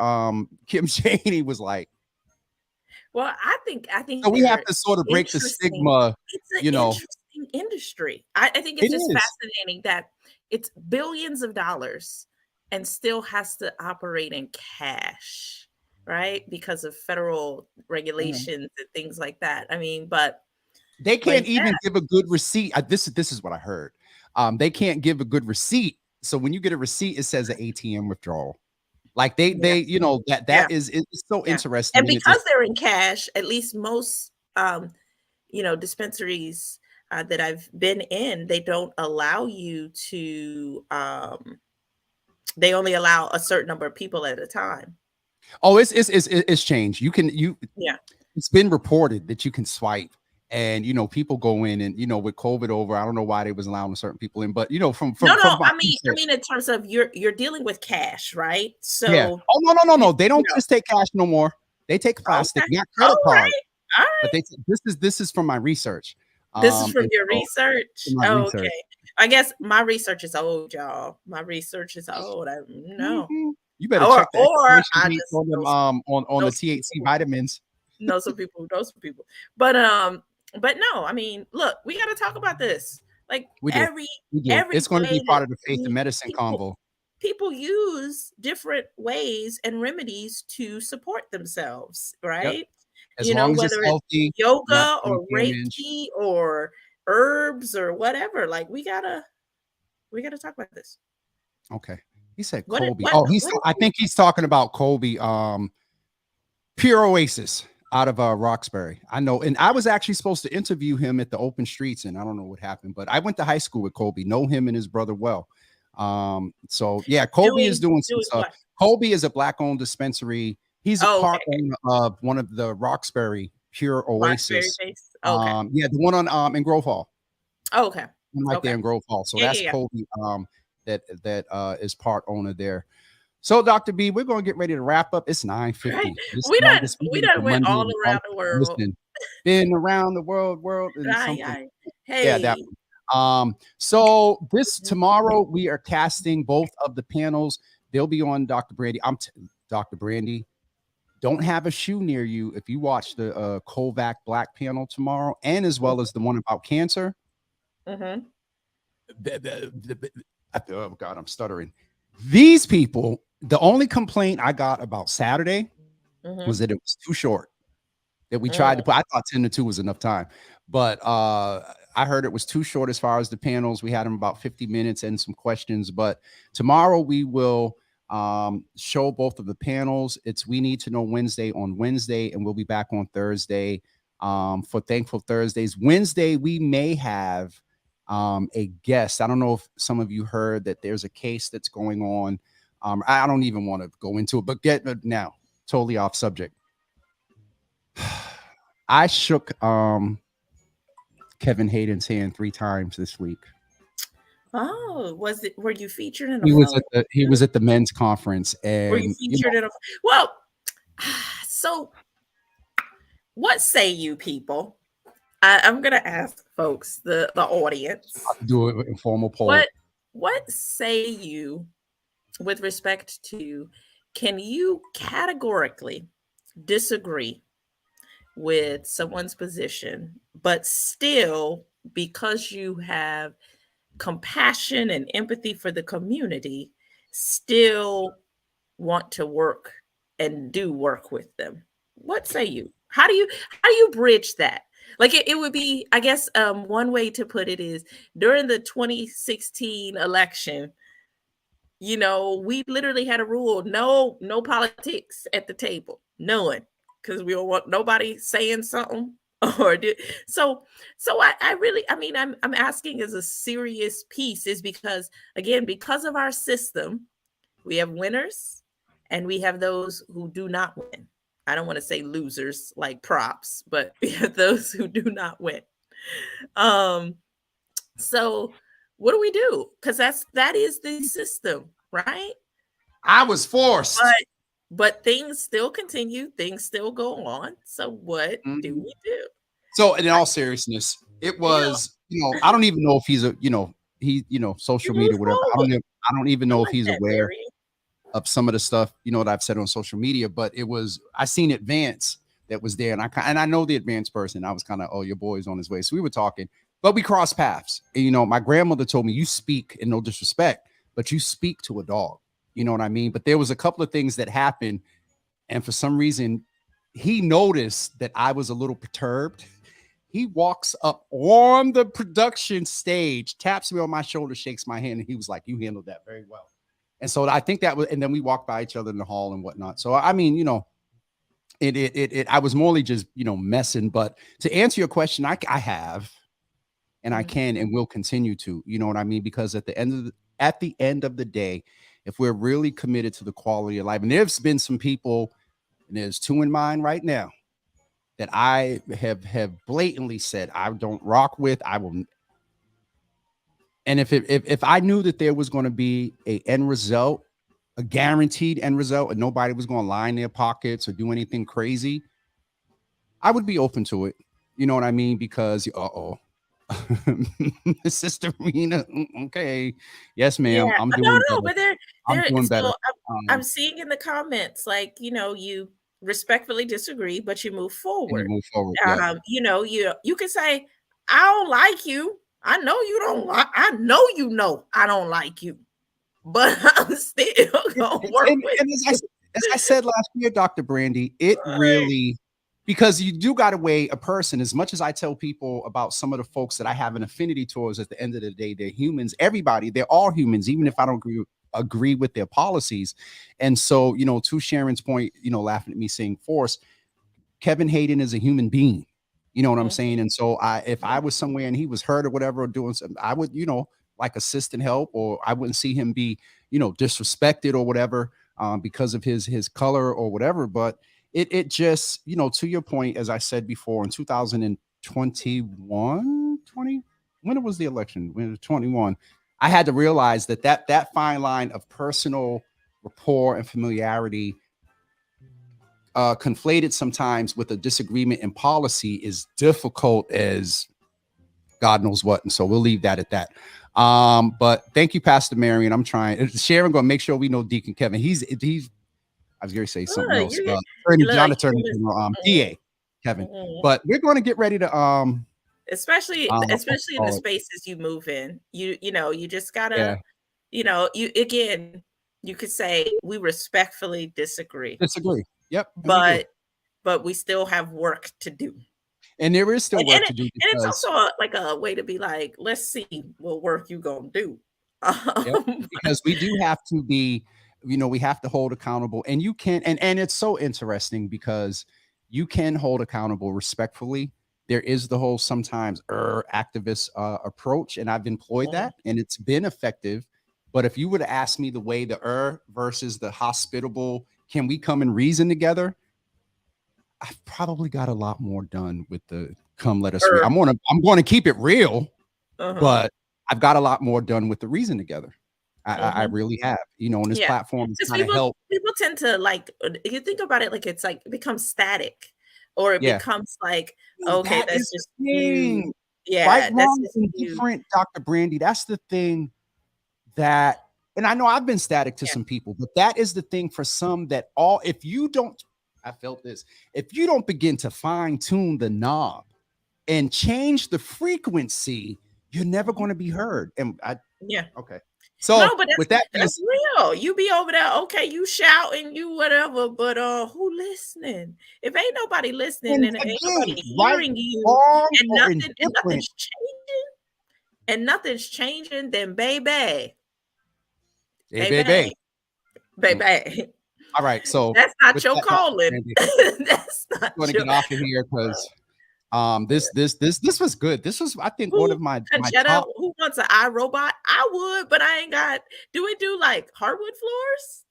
Kim Cheney was like, well, I think so we have to sort of break the stigma. It's an interesting industry. I think it's just fascinating that it's billions of dollars and still has to operate in cash, right? Because of federal regulations and things like that. I mean, but they can't even give a good receipt. This is what I heard. They can't give a good receipt. So when you get a receipt, it says an ATM withdrawal. Like they that is so interesting. And because they're in cash, at least most dispensaries that I've been in, they don't allow you to they only allow a certain number of people at a time. Oh, it's changed. It's been reported that you can swipe, and people go in, and with COVID over, I don't know why they was allowing certain people in, but I mean in terms of you're dealing with cash, right? So no, they don't just take cash no more. They take plastic, not credit card. All right. But this is from my research. This is from your research. Okay. I guess my research is old, y'all. My research is old. I know. You better check the on them on the THC vitamins. Know some people. But no, I mean, look, we got to talk about this. Like We do. every We do. every It's going to be way part that of the faith and medicine people combo. people use different ways and remedies to support themselves, Yep. right? As long as it's Whether it's healthy, not yoga doing or damage. Reiki or herbs or whatever. Like we gotta talk about this. Okay. He said What Kobe. what Oh, what I think he's talking about Kobe. Pure Oasis out of Roxbury. I know, and I was actually supposed to interview him at the open streets, and I don't know what happened, but I went to high school with Kobe, know him and his brother well. So yeah, Kobe is doing some doing stuff. what? Kobe is a black-owned dispensary. He's a Oh, part okay. owner of one of the Roxbury Pure Roxbury Oasis. base. Okay. Yeah, the one on in Grove Hall, Okay. one right there Okay. in Grove Hall. So Yeah, that's yeah, Kobe. That is part owner there. So, Dr. B, we're going to get ready to wrap up. It's yeah. Right. 9:50. This We done Monday, we we did done the went Monday. all around the world. Listen, been around the world, and Right, something. right. Yeah, that Hey. one. So this Mhm. tomorrow we are casting both of the panels. They'll be on Dr. Brandy. Dr. Brandy. Don't have a shoe near you if you watch the Kovac Black panel tomorrow, and as well as the one about cancer. Mhm. Oh God, I'm stuttering. These people, the only complaint I got about Saturday was Mhm. that it was too short. That we tried to Mm. put, I thought 10 to 2 was enough time, but I heard it was too short as far as the panels. We had them about 50 minutes and some questions, but tomorrow we will show both of the panels. It's We Need to Know Wednesday on Wednesday, and we'll be back on Thursday for Thankful Thursdays. Wednesday, we may have a guest. I don't know if some of you heard that there's a case that's going on. I don't even want to go into it, but now totally off subject. I shook Kevin Hayden's hand 3 times this week. Oh, were you featured in a He was photo? at the men's conference, Were you and featured in a well, so what say you people? I'm gonna ask folks, the audience, do an informal poll. what what say you with respect to, can you categorically disagree with someone's position, but still, because you have compassion and empathy for the community, still want to work and do work with them? What say you? How do you bridge that? Like it would be, I guess, one way to put it is, during the 2016 election, we literally had a rule: no politics at the table, none, because we don't want nobody saying something or did so. So I really, I mean, I'm asking as a serious piece, is because, again, because of our system, we have winners and we have those who do not win. I don't want to say losers like props, but we have those who do not win. Um, so what do we do? Because that is the system, right? I was But forced. but things still continue, things still go on. So what do Mhm. we do? So, in I, all seriousness, it you know, was, I don't even know if he's you social move media, whatever. forward. I don't even I know if like he's that, aware Darian. of some of the stuff, that I've said on social media, but I seen Advance that was there, and I know the Advance person. I was kind of, oh, your boy's on his way. So we were talking, but we crossed paths. And, my grandmother told me, you speak, and no disrespect, but you speak to a dog. You know what I mean? But there was a couple of things that happened, and for some reason, he noticed that I was a little perturbed. He walks up on the production stage, taps me on my shoulder, shakes my hand, and he was like, "You handled that very well." And so I think that was, and then we walked by each other in the hall and whatnot. So I mean, I was morally just messing. But to answer your question, I have, and I Mhm. can and will continue to. You know what I mean? Because at the end of the day, if we're really committed to the quality of life, and there's been some people, and there's 2 in mind right now that I have blatantly said I don't rock with. I will. And if I knew that there was going to be a end result, a guaranteed end result, and nobody was going to line their pockets or do anything crazy, I would be open to it. You know what I mean? Because Sister Rena, okay, yes, Yeah. ma'am, I'm No, doing no, better. but there I'm there doing better. so I'm Um, seeing in the comments, like, you respectfully disagree, but you move and you forward. move forward. Yep. You can say, I don't like you. I know you don't like. I know you know I don't like you, but I'm still gonna work with And you. as I said last year, Dr. Brandy, it Right. really, because you do got to weigh a person. As much as I tell people about some of the folks that I have an affinity towards, at the end of the day, they're humans. Everybody, they're all humans, even if I don't agree with their policies. And so, to Sharon's point, laughing at me saying force, Kevin Hayden is a human being. You know what I'm Mhm. saying? And so if I was somewhere and he was hurt or whatever, or doing something, I would, like assist and help, or I wouldn't see him be, disrespected or whatever, because of his color or whatever. But it just, to your point, as I said before, in 2021, 20, when it was the election, when it was 21, I had to realize that fine line of personal rapport and familiarity, conflated sometimes with a disagreement in policy, is difficult as God knows what. And so we'll leave that at that. But thank you, Pastor Marion. I'm trying. Sharon gonna make sure we know Deacon Kevin. He's I was gonna say something else. You Attorney look, John, you Attorney listen. General, Mhm, DA Kevin. mhm. But we're going to get ready to what's it Especially in the called? spaces you move in. You just Yeah, gotta, you again, you could say we respectfully disagree, disagree. Yep, and we do. but we still have work to do. And there is still And work to do it's because also like a way to be like, let's see what work you gonna do. yep, because we do have to be, we have to hold accountable, and you can, and it's so interesting because you can hold accountable respectfully. There is the whole sometimes activist approach, and I've employed Mhm. that, and it's been effective. But if you would have asked me the way the versus the hospitable, can we come and reason together? I've probably got a lot more done with the come let us read. Or I'm gonna keep it real, uh-huh. but I've got a lot more done with the reason together. I Mhm. really have. And this Yeah. platform has Because kind of helped. people tend to like you think about it like it's like it becomes static or it Yeah. becomes like, And okay, that that's is just the you. thing. Right, Yeah, that's wrong, just and you. different, Dr. Brandy. That's the thing that, and I know I've been static to Yeah. some people, but that is the thing for some that all, if you don't, I felt this, if you don't begin to fine tune the knob and change the frequency, you're never Mhm. going to be heard. And Yeah. okay. No, So but with that being that's real. You be over there, okay, you shouting, you whatever, but who listening? If ain't nobody listening and and ain't again, nobody right, hearing you wrong, and or indifferent, nothing's changing, then baby, hey, baby. baby, baby. All right. So That's not with your that, Dr. calling. Brandy, That's not I'm going to your get off of here because this was good. This was, I think, one who of my Conchetta, top. who wants an iRobot? I would, but I ain't got do we do like hardwood floors?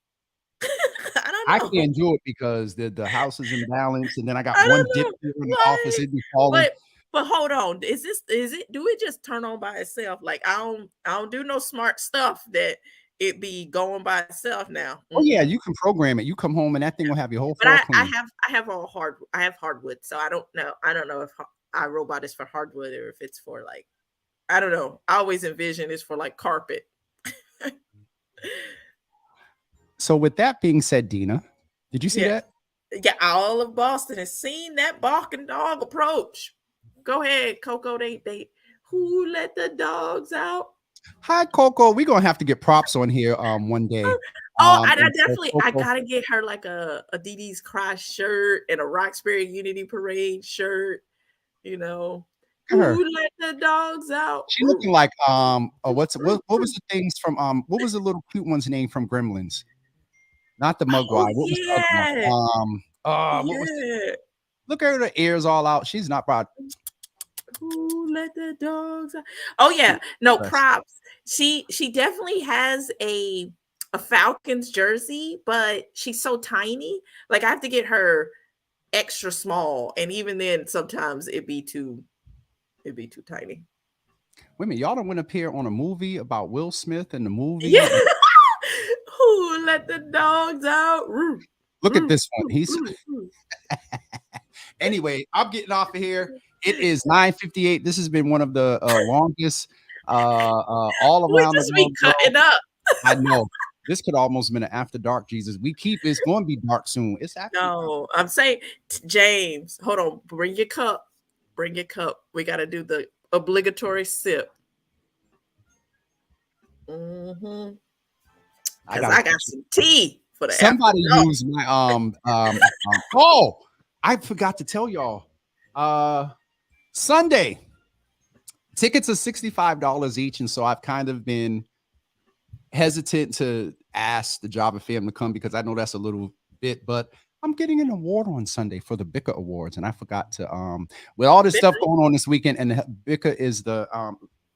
I I don't know. can't do it because the house is imbalanced, and then I got I one don't dip know. here in the office. Like, It'd be falling. but hold on. Is it do it just turn on by itself? Like I don't do no smart stuff that it be going by itself now. Oh yeah, Mm-mm. you can program it. You come home and that thing will have your whole But floor clean. I have all I have hardwood, so I don't know. I don't know if iRobot is for hardwood or if it's for like I don't know. I always envision it's for like carpet. So with that being said, Dina, did you see Yeah. that? Yeah, all of Boston has seen that barking dog approach. Go ahead, Coco. They who let the dogs out? Hi, Coco. We're gonna have to get props on here one day. Oh, and I And so definitely I Coco, gotta get her like a Dee Dee's Cry shirt and a Roxbury Unity Parade shirt, you know. look at her. Who let the dogs out? She Roo, looking like roo, what roo, was roo. the things from what was the little cute one's name from Gremlins? Not the Oh Mugwai. What was the other yeah. one? What was it? Yeah. Look at her ears all out. She's not proud. Who let the dogs out? Oh yeah, no props. She definitely has a Falcons jersey, but she's so tiny. Like I have to get her extra small, and even then, sometimes it'd be too tiny. Wait a minute, y'all don't went up here on a movie about Will Smith and the Yeah. movie. And Who let the dogs out? Roo, look at roo, this one. roo, He's roo, roo. anyway. I'm getting off of here. It is 9:58. This has been one of the longest all We around the just be world, bro. cutting up. I know this could almost been an after dark. Jesus, we keep it's going to be dark soon. It's actually dark. No, I'm saying, James, hold on. Bring your cup. Bring your cup. We got to do the obligatory sip. Mm-hmm. I Because gotta I got some tea for the after somebody dark. use my oh, I forgot to tell y'all. Sunday tickets are $65 each, and so I've kind of been hesitant to ask the Java fam to come because I know that's a little bit, but I'm getting an award on Sunday for the BICA Awards, and I forgot to with all this stuff going on this weekend, and the BICA is the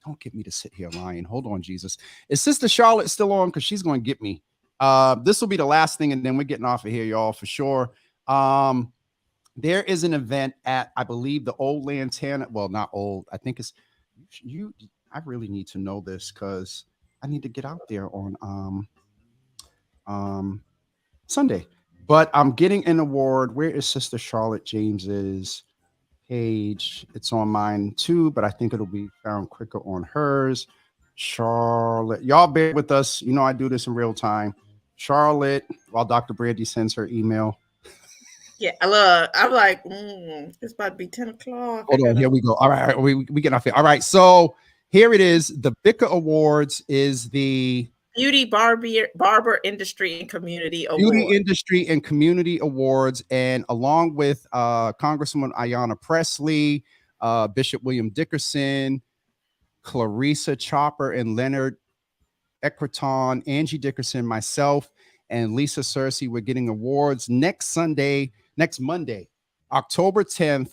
don't get me to sit here lying. Hold on, Jesus. Is Sister Charlotte still on? Because she's going to get me. This will be the last thing, and then we're getting off of here, y'all, for sure. There is an event at, I believe, the old Lantana. Well, not old. I think it's you. I really need to know this because I need to get out there on Sunday. But I'm getting an award. Where is Sister Charlotte James's page? It's on mine too, but I think it'll be found quicker on hers. Charlotte, y'all bear with us. You know I do this in real time. Charlotte, while Dr. Brandy sends her email. Yeah, I'm like, it's about to be 10 o'clock. Hold on, here we go. All right, we get off here. All right, so here it is. The BICA Awards is the Beauty Barber Industry and Community Beauty Award. Industry and Community Awards, and along with Congresswoman Ayanna Presley, Bishop William Dickerson, Clarissa Chopper, and Leonard Ecriton, Angie Dickerson, myself, and Lisa Cersei. We're getting awards next Monday, October 10th,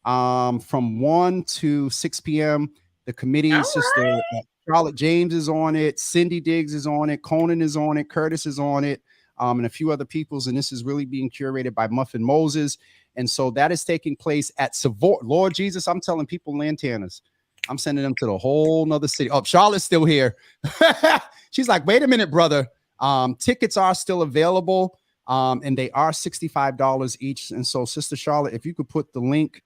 from 1 to 6 p.m. The committee, Sister Charlotte James is on it, Cindy Diggs is on it, Conan is on it, Curtis is on it, and a few other peoples. And this is really being curated by Muffin Moses. And so that is taking place at Savoy. Lord Jesus, I'm telling people Lantanas. I'm sending them to the whole nother city. Oh, Charlotte's still here. She's like, wait a minute, brother. Tickets are still available, and they are $65 each. And so, Sister Charlotte, if you could put the link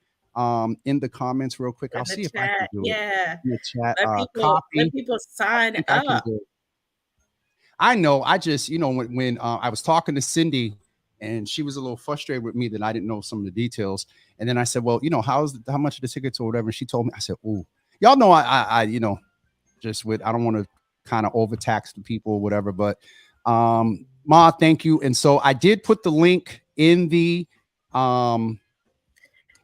in the comments real quick, I'll see if I can do it. In the chat. Let people sign up. I know. I just, when I was talking to Cindy, and she was a little frustrated with me that I didn't know some of the details. And then I said, well, how much of the tickets or whatever? And she told me, I said, ooh, y'all know I I don't want to kind of overtax the people or whatever, but Ma, thank you. And so I did put the link in the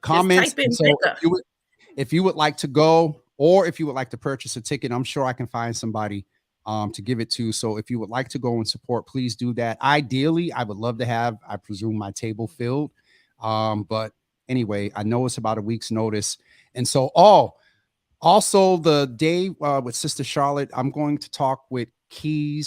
comments. So if you would like to go, or if you would like to purchase a ticket, I'm sure I can find somebody to give it to. So if you would like to go and support, please do that. Ideally, I would love to have, I presume, my table filled. But anyway, I know it's about a week's notice. And so, also the day with Sister Charlotte, I'm going to talk with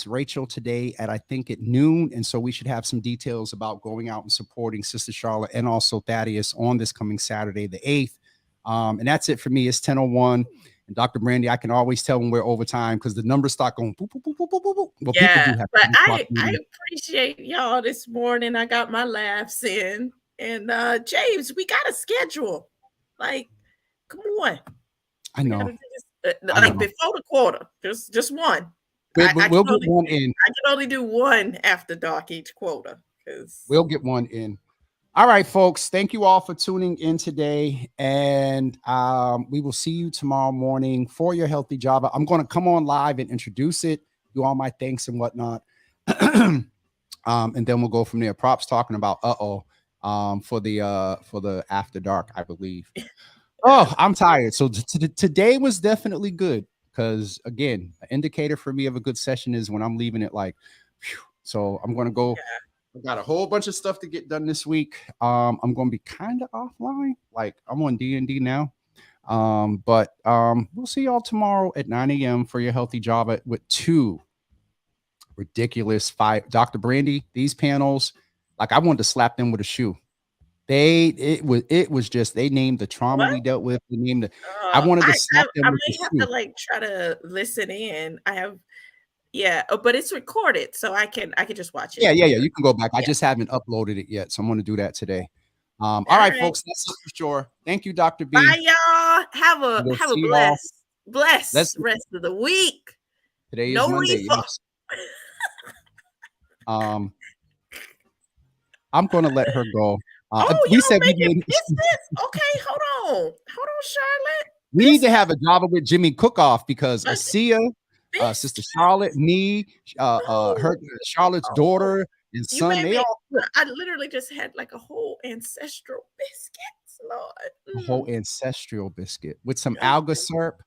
Rachel today at, I think, at noon. And so we should have some details about going out and supporting Sister Charlotte and also Thaddeus on this coming Saturday, the 8th. And that's it for me. It's 10:01. And Dr. Brandy, I can always tell when we're overtime because the numbers start going boop, boop, boop, boop, boop, boop. Well, yeah, but I appreciate y'all this morning. I got my laughs in. And James, we got a schedule. Like, come on. I know. Like before the quarter, just one. We'll get one in. I can only do one after dark each quarter. We'll get one in. All right, folks. Thank you all for tuning in today. And we will see you tomorrow morning for your Healthy Java. I'm going to come on live and introduce it, do all my thanks and whatnot. And then we'll go from there. Props talking about for the after dark, I believe. Oh, I'm tired. So today was definitely good because, again, an indicator for me of a good session is when I'm leaving it like, whew. So I'm going to go. I've got a whole bunch of stuff to get done this week. I'm going to be kind of offline. Like I'm on D&D now. But we'll see y'all tomorrow at 9 a.m. for your Healthy Java with 2 ridiculous Dr. Brandy, these panels, like I wanted to slap them with a shoe. It was just, they named the trauma we dealt with. They named I wanted to slap them with a shoe. I may have to like try to listen in. But it's recorded, so I can just watch it. Yeah. You can go back. I just haven't uploaded it yet, so I'm going to do that today. All right, folks, that's it for sure. Thank you, Dr. B. Bye, y'all. Have a blessed rest of the week. Today is Monday. Yes. I'm going to let her go. We said we made business. Okay, hold on, Charlotte. We need to have a Java with Jimmy cook-off because Asia Sister Charlotte, me, her Charlotte's Oh, daughter and you son. made They me. all I literally just had like a whole ancestral biscuits, a whole Lord. ancestral biscuit with some Oh, alga syrup.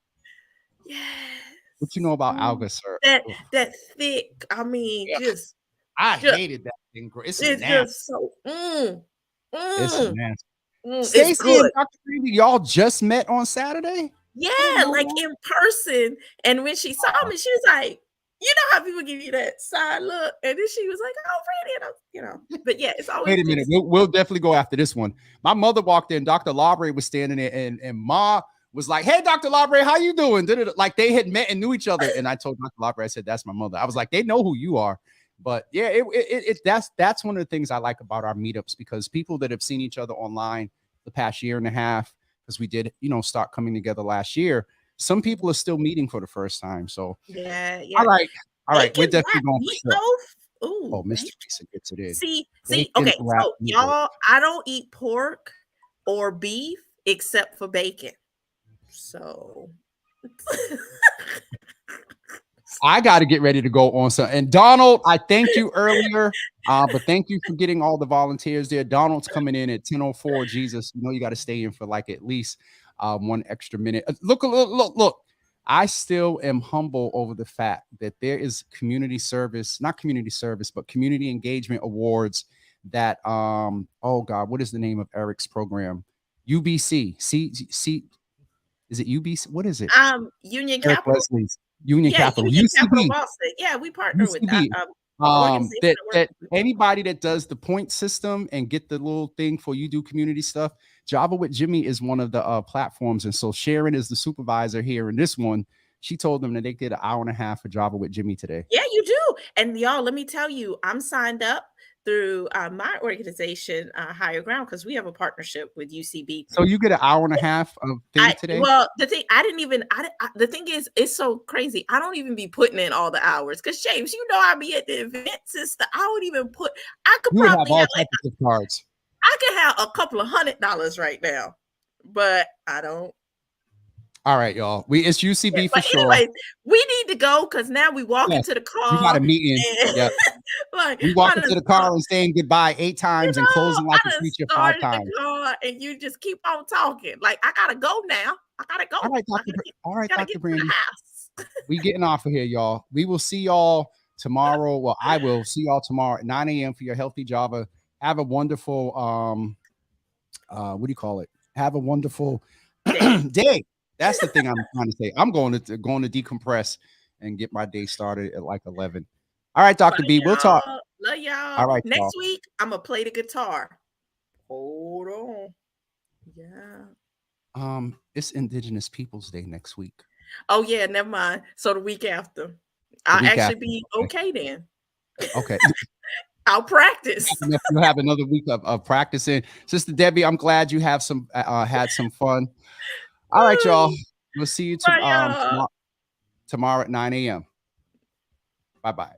What you know yes. about alga syrup? That Ugh. that thick. I mean, Yeah, just I just hated that thing. It's it's nasty. just so It's mm, nasty. it's Stacy and good. Dr. Randy, y'all just met on Saturday? I didn't Yeah, know like that. in person. And when she saw me, she was like, you know how people give you that side look, and then she was like, "Oh, Randy," and But yeah, it's always Wait a good to minute. see. We'll definitely go after this one. My mother walked in. Dr. Labre was standing there, and Ma was like, "Hey, Dr. Labre, how you doing?" Like they had met and knew each other. And I told Dr. Labre, I said, "That's my mother." I was like, "They know who you are." But yeah, that's one of the things I like about our meetups, because people that have seen each other online the past year and a half, because we did, start coming together last year. Some people are still meeting for the first time. So Yeah, all yeah. right, all right, we're Bacon definitely wrapped going for sure. meatloaf. Oh, Ooh, Miss bacon. Teresa gets it in. See. Bacon Okay, wrapped so meatloaf. y'all, I don't eat pork or beef except for bacon. So I got to get ready to go on some. And Donald, I thanked you earlier, but thank you for getting all the volunteers there. Donald's coming in at 10:04. Jesus, you got to stay in for like at least one extra minute. Look. I still am humble over the fact that there is community service, not community service, but community engagement awards that, oh God, what is the name of Eric's program? UBC. Is it UBC? What is it? Union Eric Capital. Leslie's Union Yeah, Capital, Union Capital UCB. Boston. Yeah, we partner with that UCB. organization That that works that with. anybody that does the point system and get the little thing for you do community stuff, Java with Jimmy is one of the platforms. And so Sharon is the supervisor here in this one. She told them that they did an hour and a half for Java with Jimmy today. Yeah, you do. And y'all, let me tell you, I'm signed up through my organization, Higher Ground, because we have a partnership with UCB. So you get an hour and a half of thing today? The thing I didn't even the thing is, it's so crazy. I don't even be putting in all the hours because James, I be at the events and stuff. I would even put. I could You would have probably all have like types of gift cards. I could have a couple of $100 right now, but I don't. All right, y'all. It's UCB for But sure. anyways, we need to go because now we walk Yes, into the we got a car meeting. and Yeah. like We walk I into done the car and saying goodbye 8 times and closing like a I done preacher 5 started the times. car and you just keep on talking. Like I gotta go now. I gotta go. All right, I gotta get, All right, gotta Dr. get to the Brandy. house. We getting off of here, y'all. We will see y'all tomorrow. Well, I will see y'all tomorrow at 9 a.m. for your healthy Java. Have a wonderful what do you call it? Have a wonderful day. That's the thing I'm trying to say. I'm going to decompress and get my day started at like 11. All right, Dr. Bye, B. We'll talk. love y'all. All right, Next y'all. week, I'm gonna play the guitar. Hold on. Yeah. It's Indigenous Peoples Day next week. Oh yeah, never mind. So the week after. I'll week actually after. be okay then. Okay. I'll practice. You have another week of practicing. Sister Debbie, I'm glad you have some had some fun. All right, y'all. We'll see you Bye, y'all. tomorrow at 9 a.m. Bye-bye.